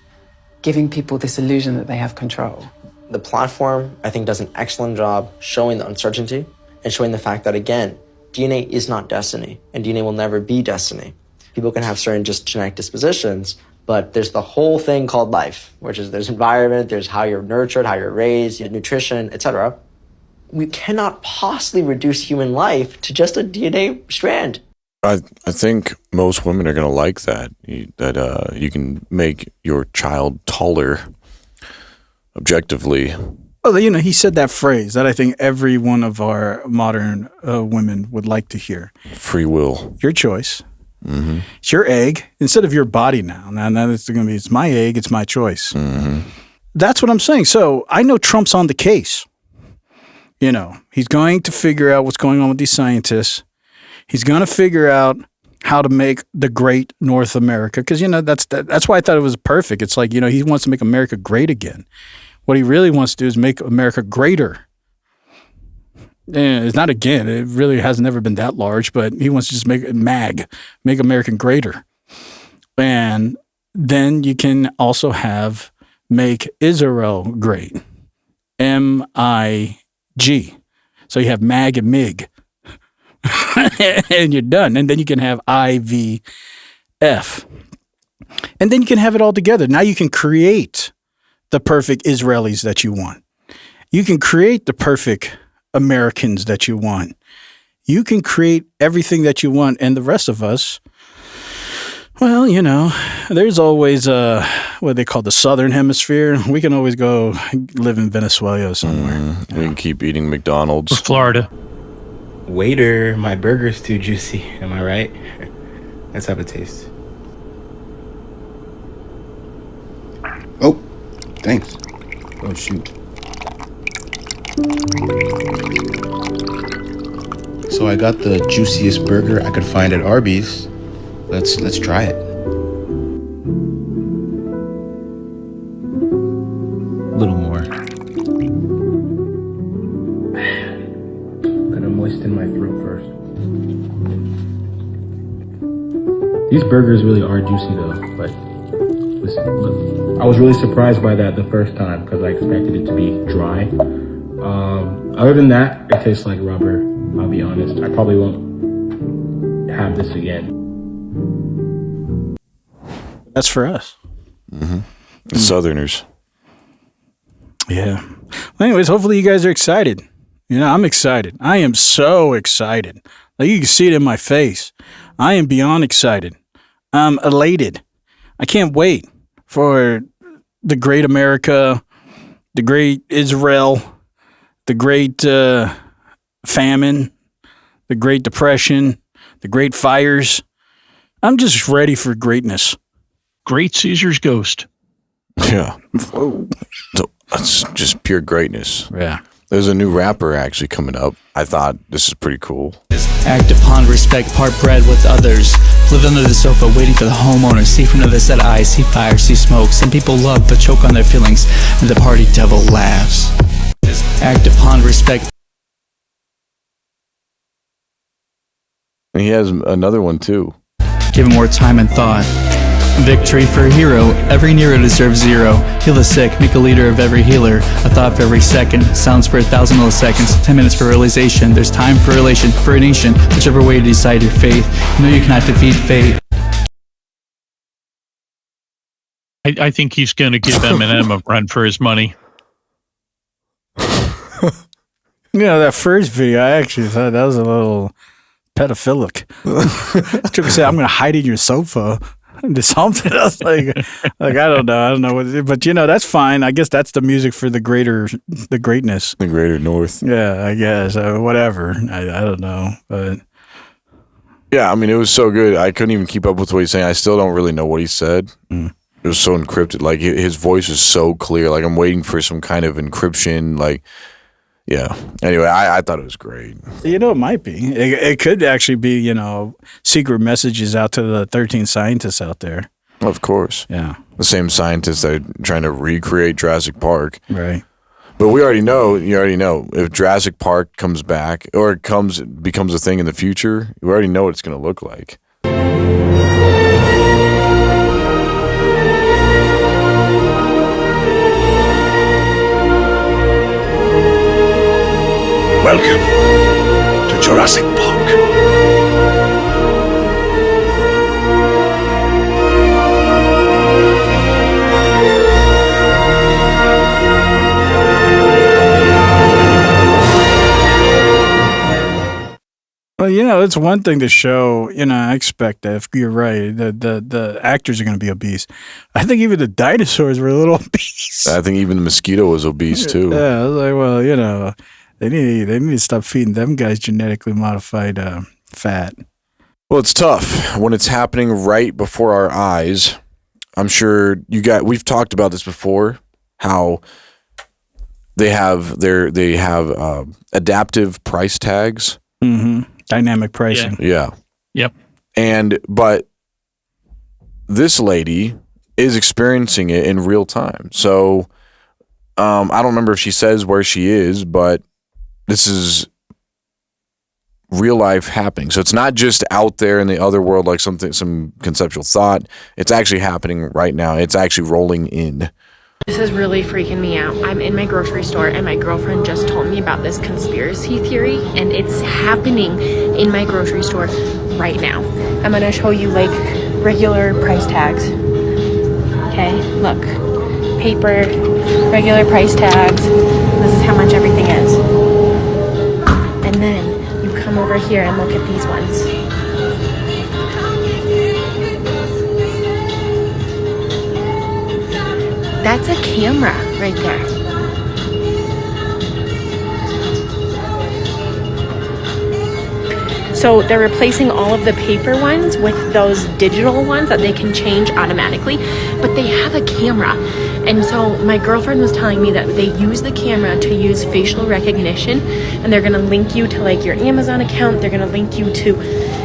giving people this illusion that they have control? The platform, I think, does an excellent job showing the uncertainty and showing the fact that, again, DNA is not destiny, and DNA will never be destiny. People can have certain just genetic dispositions, but there's the whole thing called life, which is there's environment, there's how you're nurtured, how you're raised, your nutrition, etc. We cannot possibly reduce human life to just a DNA strand. I think most women are going to like that, you can make your child taller objectively. Well, you know, he said that phrase that I think every one of our modern women would like to hear. Free will. Your choice. Mm-hmm. It's your egg instead of your body now. Now it's going to be, it's my egg, it's my choice. Mm-hmm. That's what I'm saying. So I know Trump's on the case. You know, he's going to figure out what's going on with these scientists. He's going to figure out how to make the great North America. Because, you know, that's why I thought it was perfect. It's like, you know, he wants to make America great again. What he really wants to do is make America greater. It's not again. It really has never been that large, but he wants to just make it make American greater. And then you can also make Israel great. M-I-G. So you have MAG and MIG. And you're done. And then you can have IVF. And then you can have it all together. Now you can create the perfect Israelis that you want. You can create the perfect Americans that you want. You can create everything that you want, and the rest of us, well, you know, there's always what they call the Southern Hemisphere. We can always go live in Venezuela somewhere. We can keep eating McDonald's. Florida. Waiter, my burger's too juicy. Am I right? Let's have a taste. Oh, thanks. Oh, shoot. So I got the juiciest burger I could find at Arby's. Let's try it. A little more. Gonna moisten my throat first. These burgers really are juicy though, but listen, look, I was really surprised by that the first time because I expected it to be dry. Other than that, it tastes like rubber, I'll be honest. I probably won't have this again. That's for us. Mm-hmm. Southerners. Yeah. Well, anyways, hopefully you guys are excited. I'm excited. I am so excited. Like, you can see it in my face. I am beyond excited. I'm elated. I can't wait for the great America, the great Israel, the great famine, the Great Depression, the great fires. I'm just ready for greatness. Great Caesar's ghost. Yeah. Whoa. So that's just pure greatness. Yeah. There's a new rapper actually coming up. I thought this is pretty cool. Act upon respect, part bread with others. Live under the sofa, waiting for the homeowner. See from another set of eyes, see fire, see smoke. Some people love, but choke on their feelings, and the party devil laughs. Act upon respect. And he has another one too. Give him more time and thought. Victory for a hero. Every Nero deserves 0. Heal the sick, make a leader of every healer. A thought for every second. Sounds for 1,000 milliseconds. 10 minutes for realization. There's time for relation, for a nation. Whichever way to decide your faith. You know you cannot defeat fate. I think he's going to give Eminem a run for his money. That first video, I actually thought that was a little pedophilic. Trick said, "I'm going to hide in your sofa." Into something else, like I don't know what it is, but that's fine. I guess that's the music for the greatness, the greater north. Yeah, I guess whatever. I don't know, but yeah, I mean, it was so good. I couldn't even keep up with what he's saying. I still don't really know what he said. It was so encrypted. Like his voice was so clear. Like I'm waiting for some kind of encryption. Like, yeah. Anyway, I thought it was great. It might be. It could actually be, secret messages out to the 13 scientists out there. Of course. Yeah. The same scientists that are trying to recreate Jurassic Park. Right. But you already know, if Jurassic Park comes back or becomes a thing in the future, you already know what it's going to look like. Welcome to Jurassic Park. Well, it's one thing to show, I expect that if you're right, the actors are going to be obese. I think even the dinosaurs were a little obese. I think even the mosquito was obese too. Yeah, I was like, well, they need to stop feeding them guys genetically modified fat. Well, it's tough when it's happening right before our eyes. I'm sure we've talked about this before, how they have adaptive price tags. Mm-hmm. Dynamic pricing. Yeah. Yep. But this lady is experiencing it in real time. So I don't remember if she says where she is, but this is real life happening. So it's not just out there in the other world like some conceptual thought. It's actually happening right now. It's actually rolling in. This is really freaking me out. I'm in my grocery store and my girlfriend just told me about this conspiracy theory and it's happening in my grocery store right now. I'm gonna show you like regular price tags. Okay, look. Paper, regular price tags. This is how much everything is. And then you come over here and look at these ones. That's a camera right there. So they're replacing all of the paper ones with those digital ones that they can change automatically, but they have a camera. And so my girlfriend was telling me that they use the camera to use facial recognition, and they're gonna link you to like your Amazon account, they're gonna link you to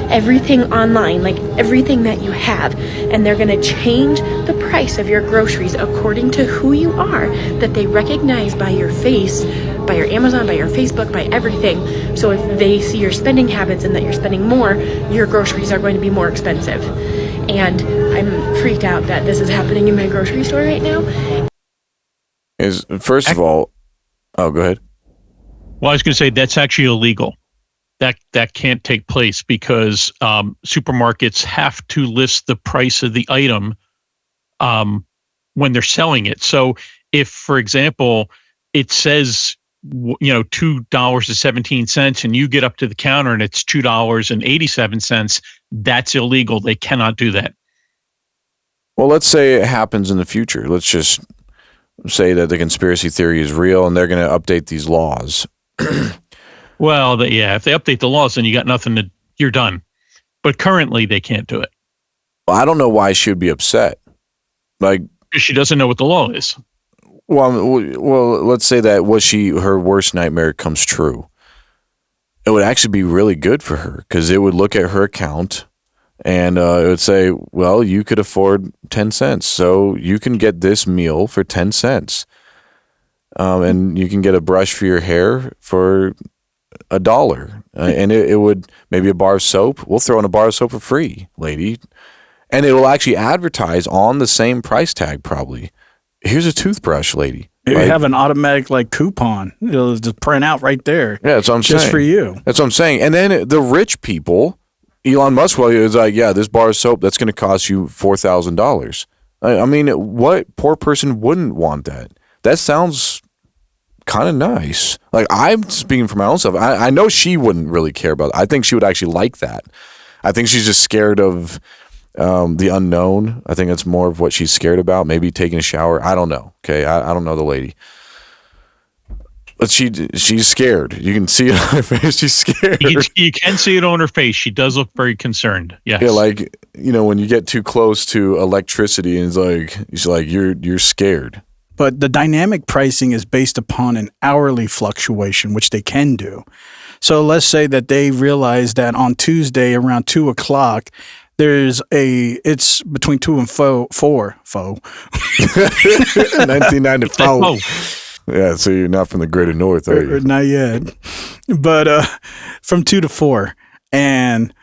everything online, like everything that you have, and they're gonna change the price of your groceries according to who you are, that they recognize by your face, by your Amazon, by your Facebook, by everything. So if they see your spending habits and that you're spending more, your groceries are going to be more expensive. And I'm freaked out that this is happening in my grocery store right now. First of all, oh, go ahead. Well, I was going to say that's actually illegal. That can't take place because supermarkets have to list the price of the item when they're selling it. So if, for example, it says $2.17 and you get up to the counter and it's $2.87, that's illegal. They cannot do that. Well, let's say it happens in the future. Let's just say that the conspiracy theory is real and they're going to update these laws. Well, if they update the laws, then you got nothing you're done. But currently, they can't do it. Well, I don't know why she would be upset. Like, because she doesn't know what the law is. Well, let's say that her worst nightmare comes true. It would actually be really good for her because it would look at her account and it would say, well, you could afford 10 cents. So you can get this meal for 10 cents. And you can get a brush for your hair for $1. And it would, maybe a bar of soap. We'll throw in a bar of soap for free, lady. And it will actually advertise on the same price tag probably. Here's a toothbrush, lady. You have an automatic coupon. It'll just print out right there. Yeah, that's what I'm saying. Just for you. That's what I'm saying. And then the rich people, Elon Musk is like, yeah, this bar of soap, that's going to cost you $4,000. I mean, what poor person wouldn't want that? That sounds kind of nice. Like, I'm speaking for my own self. I know she wouldn't really care about it. I think she would actually like that. I think she's just scared of the unknown. I think that's more of what she's scared about. Maybe taking a shower. I don't know. Okay, I don't know the lady, but she's scared. You can see it on her face. She's scared. You can see it on her face. She does look very concerned. Yes. Yeah, like when you get too close to electricity, and she's like you're scared. But the dynamic pricing is based upon an hourly fluctuation, which they can do. So let's say that they realize that on Tuesday around 2:00. It's between 2 and 4. 1994. Yeah, so you're not from the greater north, are you? Not yet. But from 2 to 4. And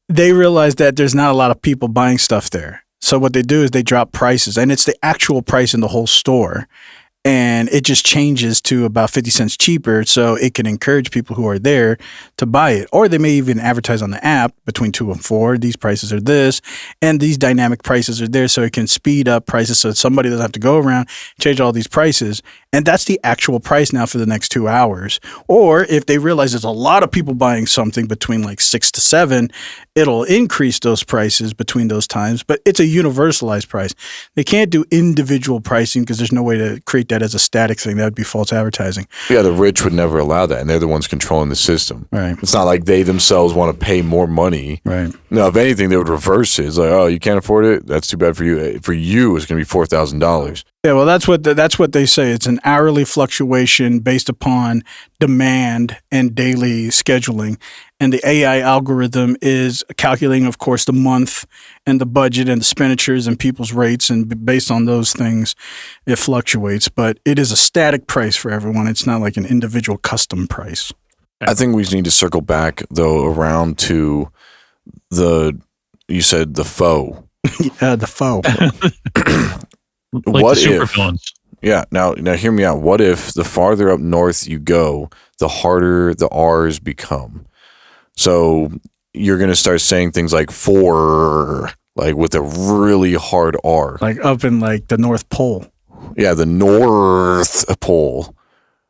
they realize that there's not a lot of people buying stuff there. So what they do is they drop prices, and it's the actual price in the whole store. And it just changes to about 50 cents cheaper, so it can encourage people who are there to buy it. Or they may even advertise on the app between 2 and 4, these prices are this, and these dynamic prices are there, so it can speed up prices so somebody doesn't have to go around, change all these prices. And that's the actual price now for the next 2 hours. Or if they realize there's a lot of people buying something between 6 to 7, it'll increase those prices between those times, but it's a universalized price. They can't do individual pricing because there's no way to create that as a static thing. That would be false advertising. Yeah, the rich would never allow that, and they're the ones controlling the system. Right. It's not like they themselves want to pay more money. Right. No, if anything, they would reverse it. It's like, oh, you can't afford it? That's too bad for you. For you, it's going to be $4,000. Yeah, well, that's what they say. It's an hourly fluctuation based upon demand and daily scheduling. And the AI algorithm is calculating, of course, the month and the budget and the expenditures and people's rates. And based on those things, it fluctuates. But it is a static price for everyone. It's not like an individual custom price. I think we need to circle back, though, around to you said the foe. Yeah, the foe. Like what the super villains. Yeah. Now hear me out. What if the farther up north you go, the harder the R's become? So you're going to start saying things like "for," like with a really hard R. Like up in the North Pole. Yeah, the North Pole.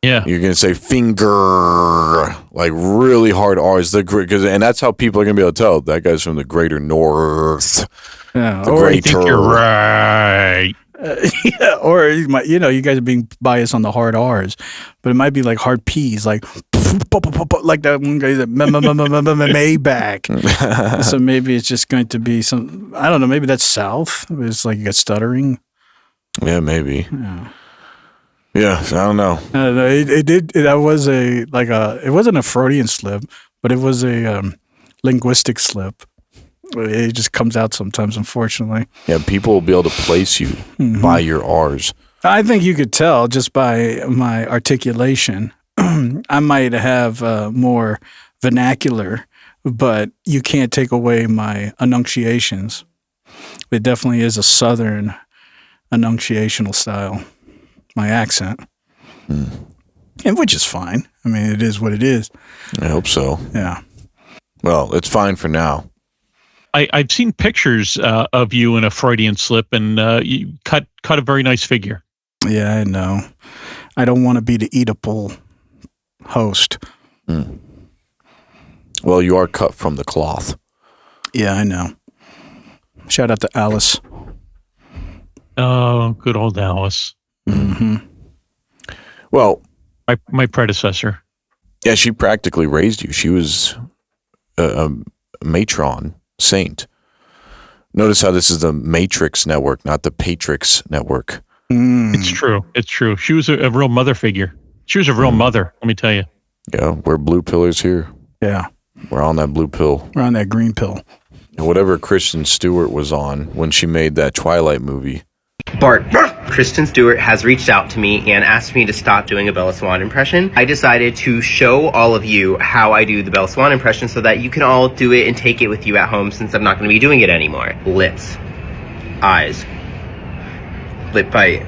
Yeah. You're going to say "finger," like really hard R's. And that's how people are going to be able to tell that guy's from the greater north. Yeah, the or greater. I think you're right. Yeah, or you guys are being biased on the hard R's, but it might be like hard P's, like like that one guy that Maybach. So maybe it's just going to be some. I don't know. Maybe that's South. It's like you got stuttering. Yeah, maybe. Yeah, I don't know. It did. That was it wasn't a Freudian slip, but it was a linguistic slip. It just comes out sometimes, unfortunately. Yeah, people will be able to place you by your R's. I think you could tell just by my articulation. I might have more vernacular, but you can't take away my enunciations. It definitely is a Southern enunciational style, my accent, and which is fine. I mean, it is what it is. I hope so. Yeah. Well, it's fine for now. I've seen pictures of you in a Freudian slip, and you cut a very nice figure. Yeah, I know. I don't want to be the Oedipal host. Well, you are cut from the cloth. Yeah, I know. Shout out to Alice. Oh, good old Alice. Mm-hmm. Well, my predecessor. Yeah, she practically raised you. She was a matron saint. Notice how this is the Matrix network, not the Patrix network. It's true. It's true. She was a real mother figure. She was a real mother, let me tell you. Yeah, we're blue pillars here. Yeah. We're on that blue pill. We're on that green pill. And whatever Kristen Stewart was on when she made that Twilight movie. Bart, Kristen Stewart has reached out to me and asked me to stop doing a Bella Swan impression. I decided to show all of you how I do the Bella Swan impression so that you can all do it and take it with you at home since I'm not going to be doing it anymore. Lips. Eyes. Lip bite.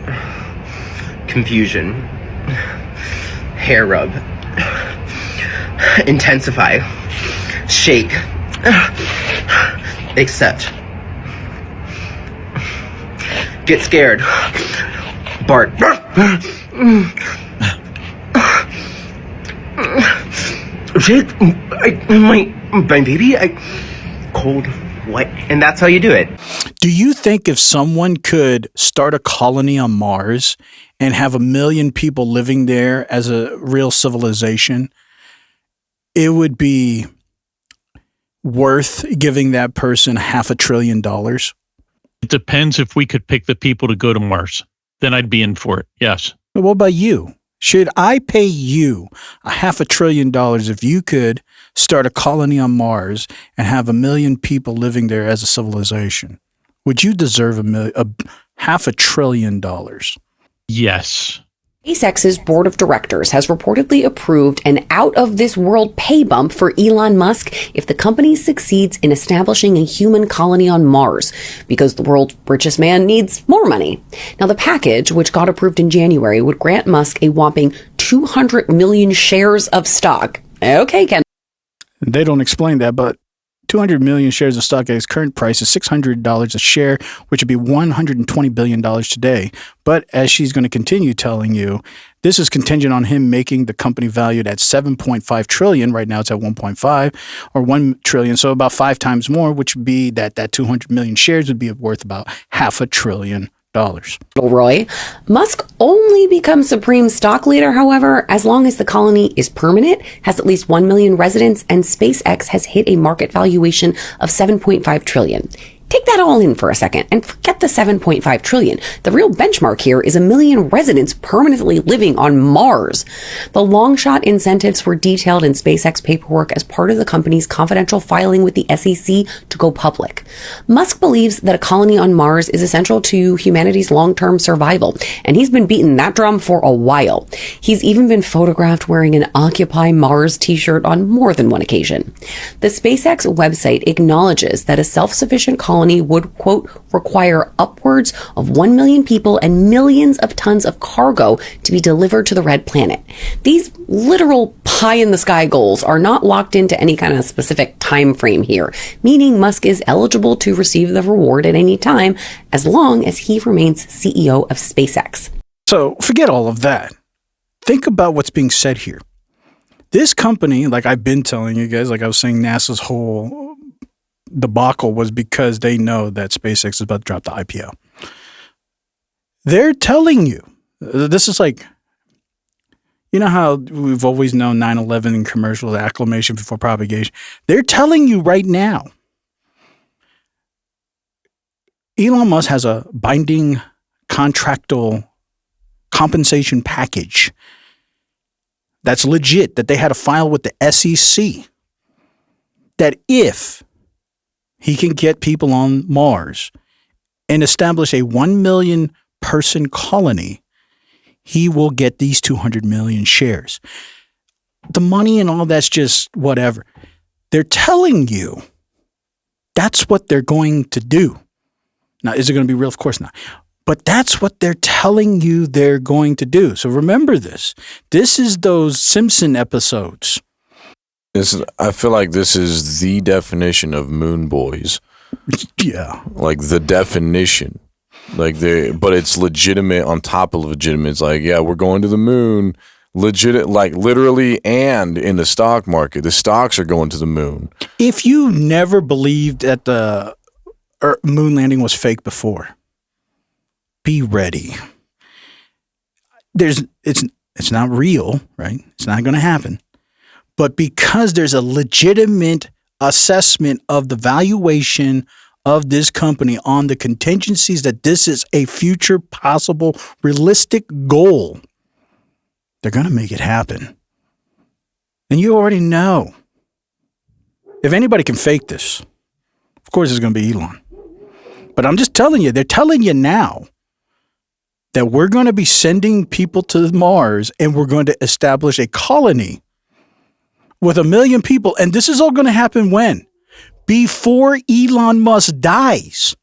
Confusion. Hair rub. Intensify. Shake. Accept. Get scared. Bart. Shake. My baby. Cold. What? And that's how you do it. Do you think if someone could start a colony on Mars and have 1 million people living there as a real civilization, it would be worth giving that person $500 billion? It depends if we could pick the people to go to Mars. Then I'd be in for it. Yes. What about you? Should I pay you $500 billion if you could start a colony on Mars and have 1 million people living there as a civilization? Would you deserve $500 billion? Yes. SpaceX's board of directors has reportedly approved an out-of-this-world pay bump for Elon Musk if the company succeeds in establishing a human colony on Mars, because the world's richest man needs more money. Now, the package, which got approved in January, would grant Musk a whopping 200 million shares of stock. Okay, Ken. They don't explain that, but 200 million shares of stock at its current price is $600 a share, which would be $120 billion today. But as she's going to continue telling you, this is contingent on him making the company valued at $7.5 trillion. Right now it's at 1.5 or 1 trillion. So about 5 times more, which would be that 200 million shares would be worth about $500 billion. Roy. Musk only becomes supreme stock leader, however, as long as the colony is permanent, has at least 1 million residents, and SpaceX has hit a market valuation of $7.5 trillion. Take that all in for a second and forget the $7.5 trillion. The real benchmark here is 1 million residents permanently living on Mars. The long shot incentives were detailed in SpaceX paperwork as part of the company's confidential filing with the SEC to go public. Musk believes that a colony on Mars is essential to humanity's long-term survival, and he's been beating that drum for a while. He's even been photographed wearing an Occupy Mars t-shirt on more than one occasion. The SpaceX website acknowledges that a self-sufficient colony would, quote, require upwards of 1 million people and millions of tons of cargo to be delivered to the red planet. These literal pie-in-the-sky goals are not locked into any kind of specific time frame here, meaning Musk is eligible to receive the reward at any time as long as he remains CEO of SpaceX. So forget all of that. Think about what's being said here. This company, like I've been telling you guys, like I was saying, NASA's whole debacle was because they know that SpaceX is about to drop the IPO. They're telling you, this is like, You know how we've always known 9/11 in commercials, acclamation before propagation? They're telling you right now. Elon Musk has a binding contractual compensation package that's legit that they had to file with the SEC. That if he can get people on Mars and establish a 1 million person colony, he will get these 200 million shares. The money and all that's just whatever. They're telling you that's what they're going to do. Now, is it going to be real? Of course not. But that's what they're telling you they're going to do. So remember this. This is those Simpson episodes. I feel like this is the definition of moon boys. Yeah. Like the definition. But it's legitimate on top of legitimate. It's like, yeah, we're going to the moon. Legit, like literally, and in the stock market, the stocks are going to the moon. If you never believed that the moon landing was fake before, be ready. It's not real, right? It's not going to happen. But because there's a legitimate assessment of the valuation of this company on the contingencies that this is a future possible realistic goal, they're going to make it happen. And you already know. If anybody can fake this, of course it's going to be Elon. But I'm just telling you, they're telling you now that we're going to be sending people to Mars and we're going to establish a colony with 1 million people. And this is all going to happen when? Before Elon Musk dies.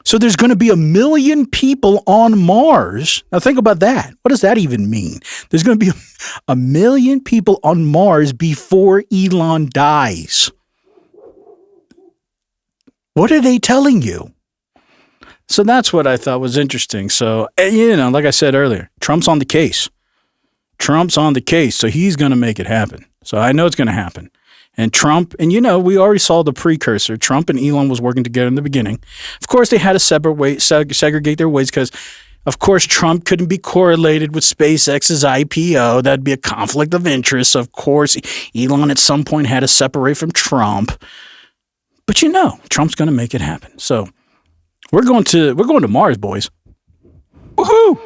So there's going to be 1 million people on Mars. Now think about that. What does that even mean? There's going to be 1 million people on Mars before Elon dies. What are they telling you? So that's what I thought was interesting. So, like I said earlier, Trump's on the case. So he's going to make it happen. So I know it's going to happen. And Trump, and we already saw the precursor. Trump and Elon was working together in the beginning. Of course, they had to segregate their ways because, of course, Trump couldn't be correlated with SpaceX's IPO. That'd be a conflict of interest. So of course, Elon at some point had to separate from Trump. But Trump's going to make it happen. So we're going to Mars, boys. Woohoo!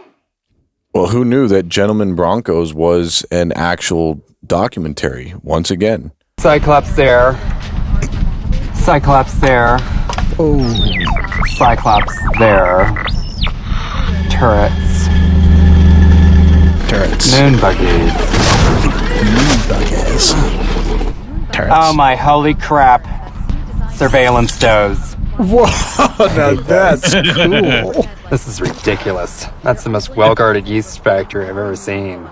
Well, who knew that Gentleman Broncos was an actual documentary once again? Cyclops there. Cyclops there. Oh. Cyclops there. Turrets. Moon buggies. Turrets. Oh my holy crap. Surveillance does. Whoa, now that's cool. This is ridiculous. That's the most well-guarded yeast factory I've ever seen.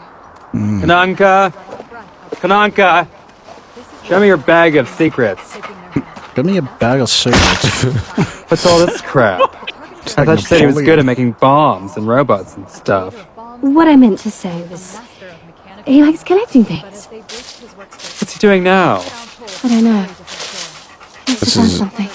Kananka! Show me your bag of secrets. Show me a bag of secrets. What's all this crap? I thought you said he was good at making bombs and robots and stuff. What I meant to say was, he likes collecting things. What's he doing now? I don't know. This is something.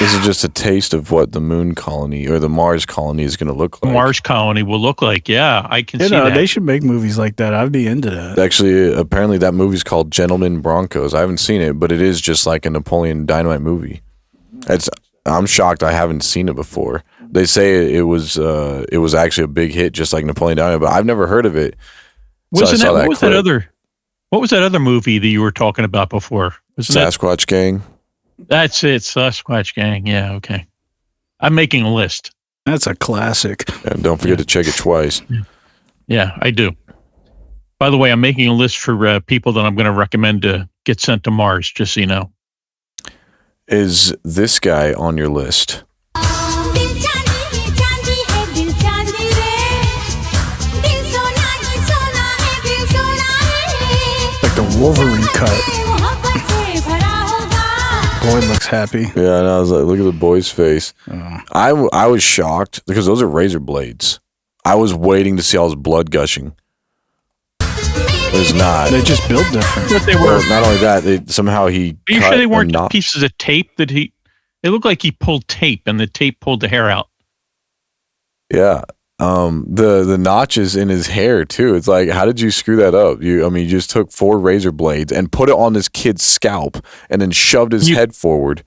This is just a taste of what the moon colony or the Mars colony is going to look like. Mars colony will look like, yeah, I can see that. They should make movies like that. I'd be into that. Actually, apparently that movie's called Gentleman Broncos. I haven't seen it, but it is just like a Napoleon Dynamite movie. I'm shocked I haven't seen it before. They say it was actually a big hit, just like Napoleon Dynamite, but I've never heard of it. What was that other movie that you were talking about before? Sasquatch Gang. That's it, Sasquatch Gang. Yeah, okay. I'm making a list. That's a classic. And don't forget to check it twice. Yeah, I do. By the way, I'm making a list for people that I'm going to recommend to get sent to Mars, just so you know. Is this guy on your list? Like the Wolverine cut. Boy looks happy. Yeah, and I was like, look at the boy's face. I was shocked because those are razor blades. I was waiting to see all his blood gushing. It's not. They just built different. But they were. Well, not only that, somehow he. Are you sure they weren't pieces of tape that he? It looked like he pulled tape, and the tape pulled the hair out. Yeah, The notches in his hair too. It's like, how did you screw that up? You just took 4 razor blades and put it on this kid's scalp and then shoved his head forward.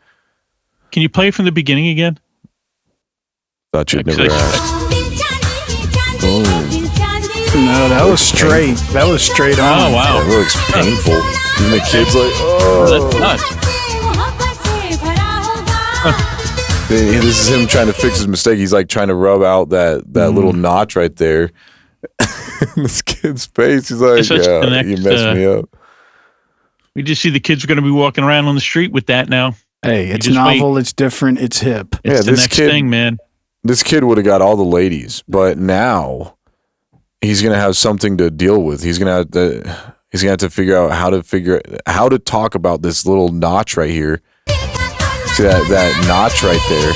Can you play from the beginning again? Thought you'd never asked. No, that was straight. That was straight on. Oh, wow. That looks painful. And the kid's like, oh. That's nuts. This is him trying to fix his mistake. He's like trying to rub out that little notch right there. This kid's face. He's like, yeah, you messed me up. We just see the kids are going to be walking around on the street with that now. Hey, it's novel, it's different, it's hip. It's the next thing, man. This kid would have got all the ladies, but now he's going to have something to deal with. He's going to have to figure out how to talk about this little notch right here. See that notch right there?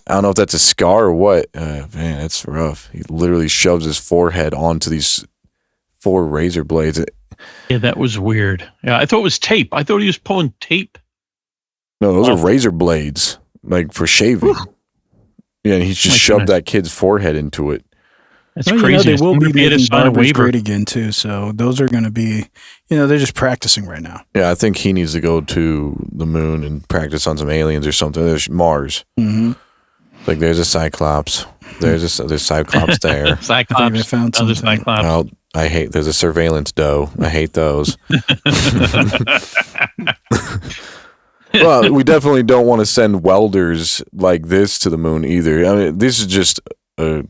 I don't know if that's a scar or what. Man, that's rough. He literally shoves his forehead onto these 4 razor blades. Yeah, that was weird. Yeah, I thought it was tape. I thought he was pulling tape. No, those are razor blades, like for shaving. Yeah, and he just shoved that kid's forehead into it. That's crazy. They will be making barbers great again too. So those are going to be, they're just practicing right now. Yeah, I think he needs to go to the moon and practice on some aliens or something. There's Mars. Mm-hmm. Like there's a Cyclops. There's Cyclops there. Cyclops. Found other Cyclops. Oh, there's a surveillance doe. I hate those. Well, we definitely don't want to send welders like this to the moon either. I mean, this is just a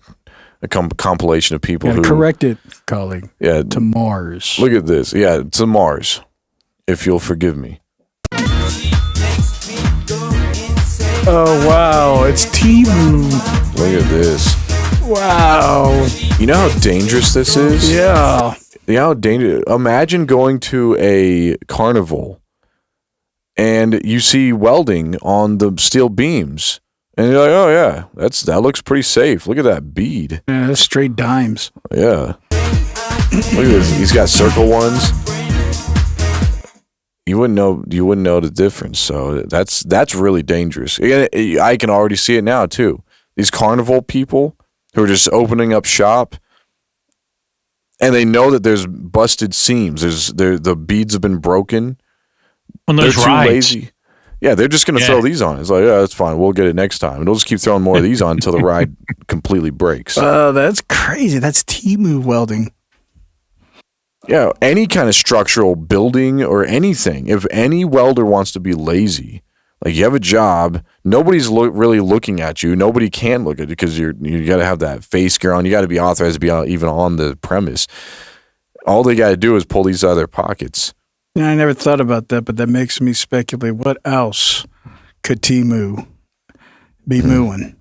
compilation of people who correct it, colleague. Yeah, to Mars. Look at this. Yeah, to Mars. If you'll forgive me. Oh wow, it's Timu. Look at this. Wow. You know how dangerous this is? Yeah. You know how dangerous. Imagine going to a carnival and you see welding on the steel beams. And you're like, oh yeah, that looks pretty safe. Look at that bead. Yeah, that's straight dimes. Yeah. Look at this. He's got circle ones. You wouldn't know the difference. So that's really dangerous. I can already see it now too. These carnival people who are just opening up shop, and they know that there's busted seams. The beads have been broken. When they're those too rides. lazy. Yeah, they're just going to throw these on. It's like, yeah, that's fine. We'll get it next time. And they'll just keep throwing more of these on until the ride completely breaks. That's crazy. That's Timu welding. Yeah, any kind of structural building or anything. If any welder wants to be lazy, like you have a job, nobody's really looking at you. Nobody can look at you because you got to have that face gear on. You got to be authorized to be even on the premise. All they got to do is pull these out of their pockets. I never thought about that, but that makes me speculate. What else could Timu be mooing?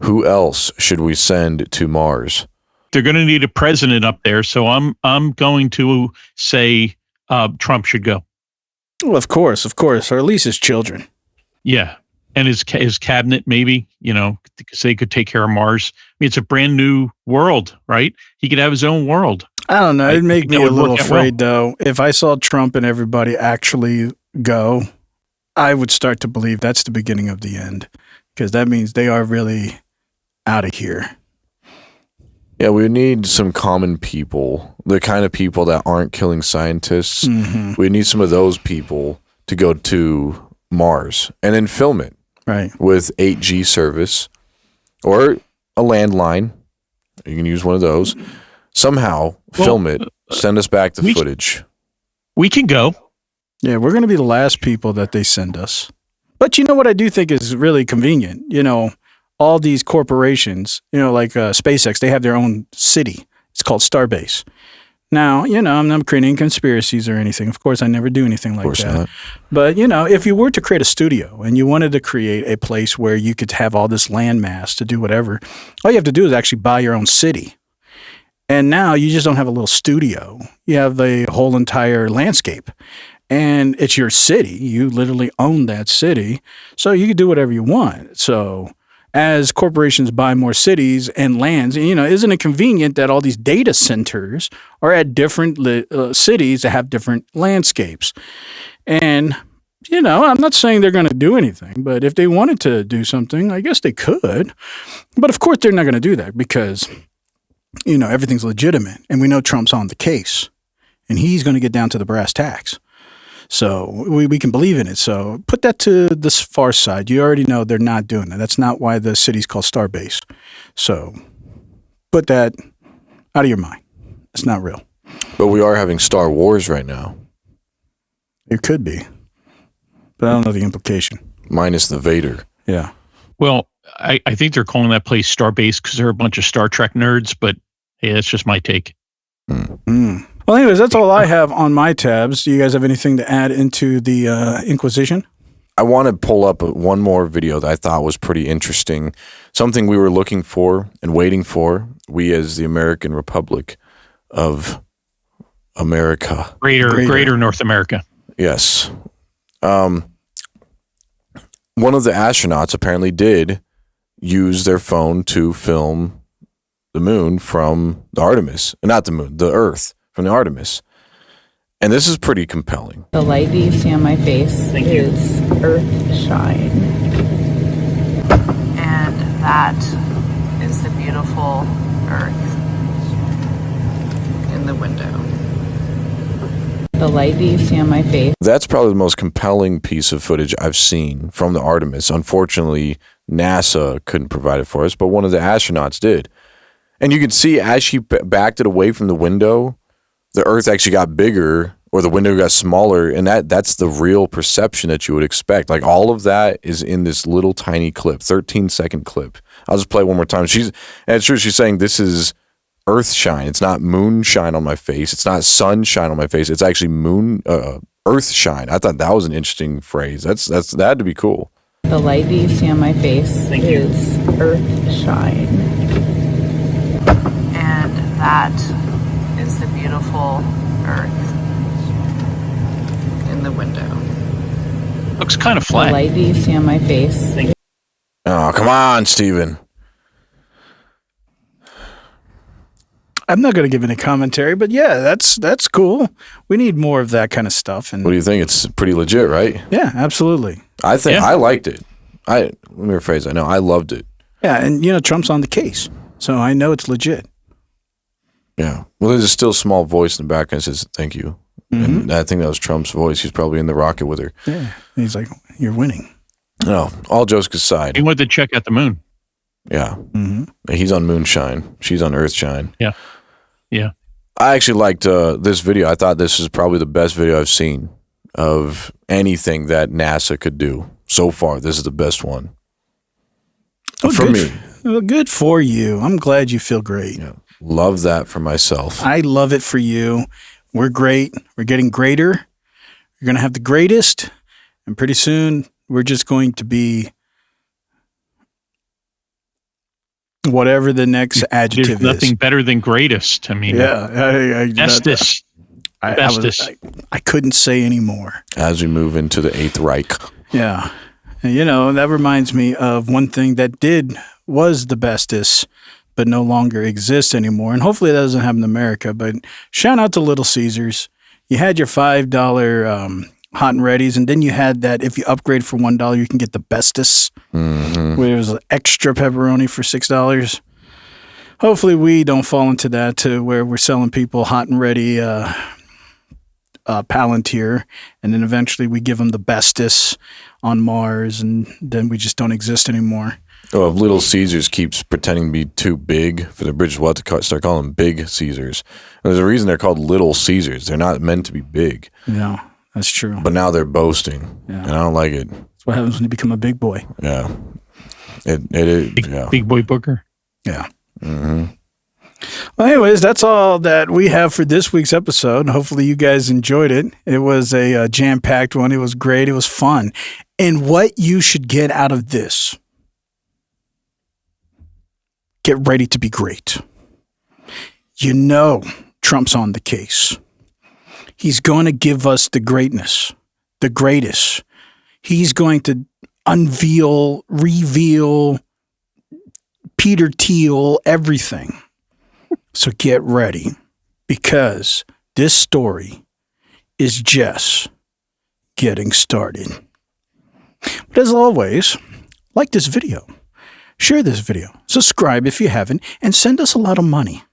Who else should we send to Mars? They're going to need a president up there, so I'm going to say Trump should go. Well, of course, or at least his children. Yeah, and his cabinet maybe, because they could take care of Mars. I mean, it's a brand new world, right? He could have his own world. I don't know. It'd make me a little afraid, though. If I saw Trump and everybody actually go, I would start to believe that's the beginning of the end, because that means they are really out of here. Yeah, we need some common people, the kind of people that aren't killing scientists. Mm-hmm. We need some of those people to go to Mars and then film it. Right. With 8G service or a landline. You can use one of those. Somehow film it, send us back the footage. We can go. Yeah, we're going to be the last people that they send us. But you know what I do think is really convenient? All these corporations, like SpaceX, they have their own city. It's called Starbase. Now, I'm not creating conspiracies or anything. Of course, I never do anything like that. Not. But, if you were to create a studio and you wanted to create a place where you could have all this land mass to do whatever, all you have to do is actually buy your own city. And now you just don't have a little studio. You have the whole entire landscape. And it's your city. You literally own that city. So you can do whatever you want. So as corporations buy more cities and lands, isn't it convenient that all these data centers are at different cities that have different landscapes? And, I'm not saying they're going to do anything, but if they wanted to do something, I guess they could. But of course, they're not going to do that because everything's legitimate, and we know Trump's on the case, and he's going to get down to the brass tacks. So we can believe in it. So put that to the far side. You already know they're not doing that. That's not why the city's called Starbase. So put that out of your mind. It's not real. But we are having Star Wars right now. It could be. But I don't know the implication. Minus the Vader. Yeah. Well, I think they're calling that place Starbase because they're a bunch of Star Trek nerds, but hey, that's just my take. Mm. Well, anyways, that's all I have on my tabs. Do you guys have anything to add into the Inquisition? I want to pull up one more video that I thought was pretty interesting. Something we were looking for and waiting for, we as the American Republic of America. Greater North America. Yes. One of the astronauts apparently did use their phone to film the moon from the Artemis. Not the moon, the Earth from the Artemis. And this is pretty compelling. The light that you see on my face is Earth shine. And that is the beautiful Earth in the window. The light that you see on my face. That's probably the most compelling piece of footage I've seen from the Artemis. Unfortunately, NASA couldn't provide it for us, but one of the astronauts did. And you can see as she backed it away from the window, the Earth actually got bigger, or the window got smaller, and that's the real perception that you would expect. Like, all of that is in this little tiny clip, 13-second clip. I'll just play it one more time. And it's true, she's saying this is Earth shine. It's not moon shine on my face. It's not sun shine on my face. It's actually Earth shine. I thought that was an interesting phrase. That had to be cool. The light that you see on my face is Earth shine. And that is the beautiful Earth in the window. Looks kind of flat. The light that you see on my face. Oh, come on, Steven. I'm not going to give any commentary, but yeah, that's cool. We need more of that kind of stuff. And what do you think? It's pretty legit, right? Yeah, absolutely. I think I liked it. Let me rephrase. I know I loved it. Yeah, and Trump's on the case, so I know it's legit. Yeah. Well, there's a still small voice in the background that says "thank you," and I think that was Trump's voice. He's probably in the rocket with her. Yeah. And he's like, "You're winning." No, all jokes aside. He went to check out the moon. Yeah. He's on moonshine. She's on earthshine. Yeah. Yeah. I actually liked this video. I thought this is probably the best video I've seen of anything that NASA could do so far. This is the best one for me. Well, good for you. I'm glad you feel great. Yeah. Love that for myself. I love it for you. We're great. We're getting greater. We're going to have the greatest. And pretty soon, we're just going to be whatever the next adjective There's nothing better than greatest. I mean, bestest. I couldn't say any more. As we move into the Eighth Reich. Yeah. And, that reminds me of one thing that was the bestest, but no longer exists anymore. And hopefully that doesn't happen in America. But shout out to Little Caesars. You had your $5 hot and readies, and then you had that if you upgrade for $1, you can get the bestest, where it was extra pepperoni for $6. Hopefully we don't fall into that to where we're selling people hot and ready Palantir, and then eventually we give them the bestest on Mars, and then we just don't exist anymore. Oh, if Little Caesars keeps pretending to be too big for the British, we'll have to start calling them Big Caesars. And there's a reason they're called Little Caesars. They're not meant to be big. No, that's true. But now they're boasting, and I don't like it. That's what happens when you become a big boy. Yeah. It is. Big boy Booker. Yeah. Well, anyways, that's all that we have for this week's episode. Hopefully you guys enjoyed it. It was a jam-packed one. It was great. It was fun. And what you should get out of this, get ready to be great. Trump's on the case. He's going to give us the greatness, the greatest. He's going to reveal, Peter Thiel, everything. So get ready, because this story is just getting started. But as always, like this video, share this video, subscribe if you haven't, and send us a lot of money.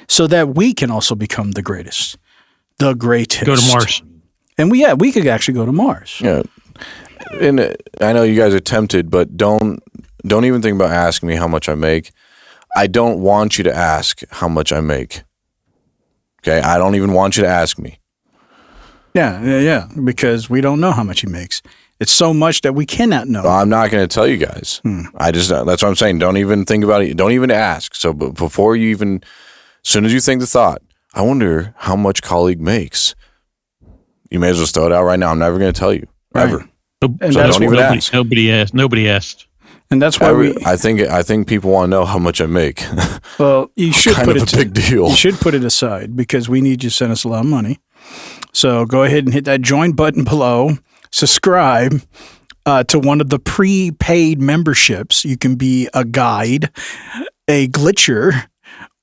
so that we can also become the greatest. The greatest. Go to Mars. And we could actually go to Mars. Yeah. And I know you guys are tempted, but don't even think about asking me how much I make. I don't want you to ask how much I make. Okay? I don't even want you to ask me. Yeah, because we don't know how much he makes. It's so much that we cannot know. I'm not going to tell you guys. That's what I'm saying. Don't even think about it. Don't even ask. So before you even, as soon as you think the thought, I wonder how much colleague makes, you may as well throw it out right now. I'm never going to tell you, ever. And so don't even ask. Nobody asked. And that's why I think people want to know how much I make. Well, you should kind put of it a big deal. You should put it aside because we need you to send us a lot of money. So go ahead and hit that join button below. Subscribe to one of the prepaid memberships. You can be a guide, a glitcher,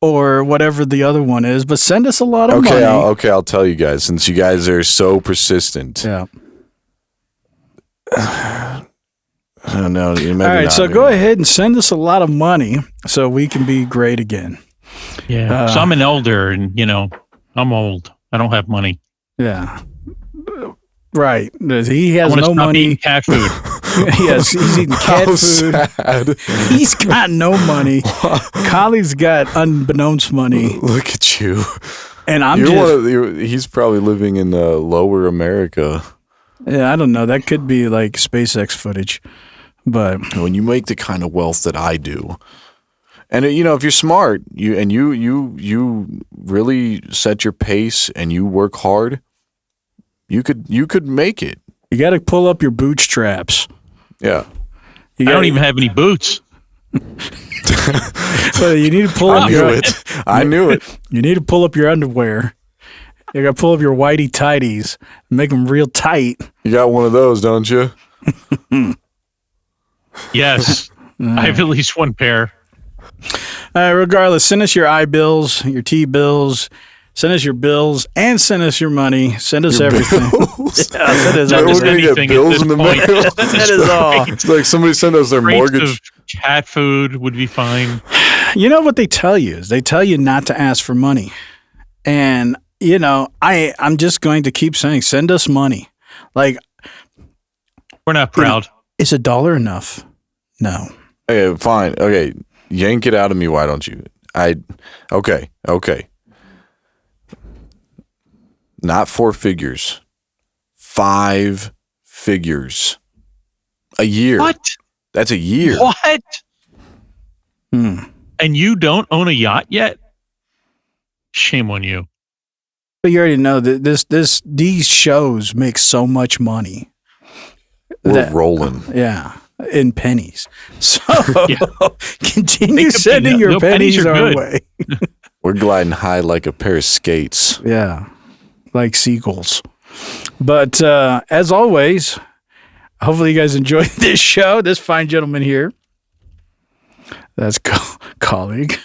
or whatever the other one is. But send us a lot of money. I'll tell you guys, since you guys are so persistent. Yeah. No, all right, so go ahead and send us a lot of money so we can be great again. Yeah. So I'm an elder, and I'm old. I don't have money. Yeah. Right. He has no money. Eating cat food. Yes, he's eating cat food. Sad. He's got no money. Collie's got unbeknownst money. Look at you. And he's probably living in lower America. Yeah, I don't know. That could be like SpaceX footage. But when you make the kind of wealth that I do, and if you're smart, you really set your pace and you work hard, you could make it. You got to pull up your bootstraps. Yeah. I don't even have any boots. So you need to pull up I knew it. You need to pull up your underwear. You got to pull up your whitey tighties and make them real tight. You got one of those, don't you? Yes. I have at least one pair. Regardless, send us your I-bills, your T-bills. Send us your bills and send us your money. Send us everything. Send us anything bills in the mail. That is all. It's like somebody send us their mortgage. Of cat food would be fine. You know what they tell you is they tell you not to ask for money. And, I'm just going to keep saying, send us money. Like, we're not proud. Is $1 enough? No. Hey, fine. Okay. Yank it out of me. Why don't you? Okay. Not 4 figures. 5 figures. A year. What? That's a year. What? And you don't own a yacht yet? Shame on you. But you already know that these shows make so much money. We're rolling. Yeah. In pennies. So continue sending your pennies our way. We're gliding high like a pair of skates. Yeah. Like seagulls. But as always, hopefully you guys enjoyed this show. This fine gentleman here. That's colleague.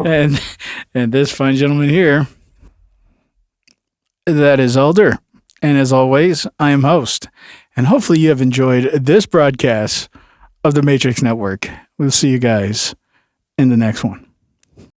and this fine gentleman here. That is Elder. And as always, I am host. And hopefully you have enjoyed this broadcast of the Matrix Network. We'll see you guys in the next one.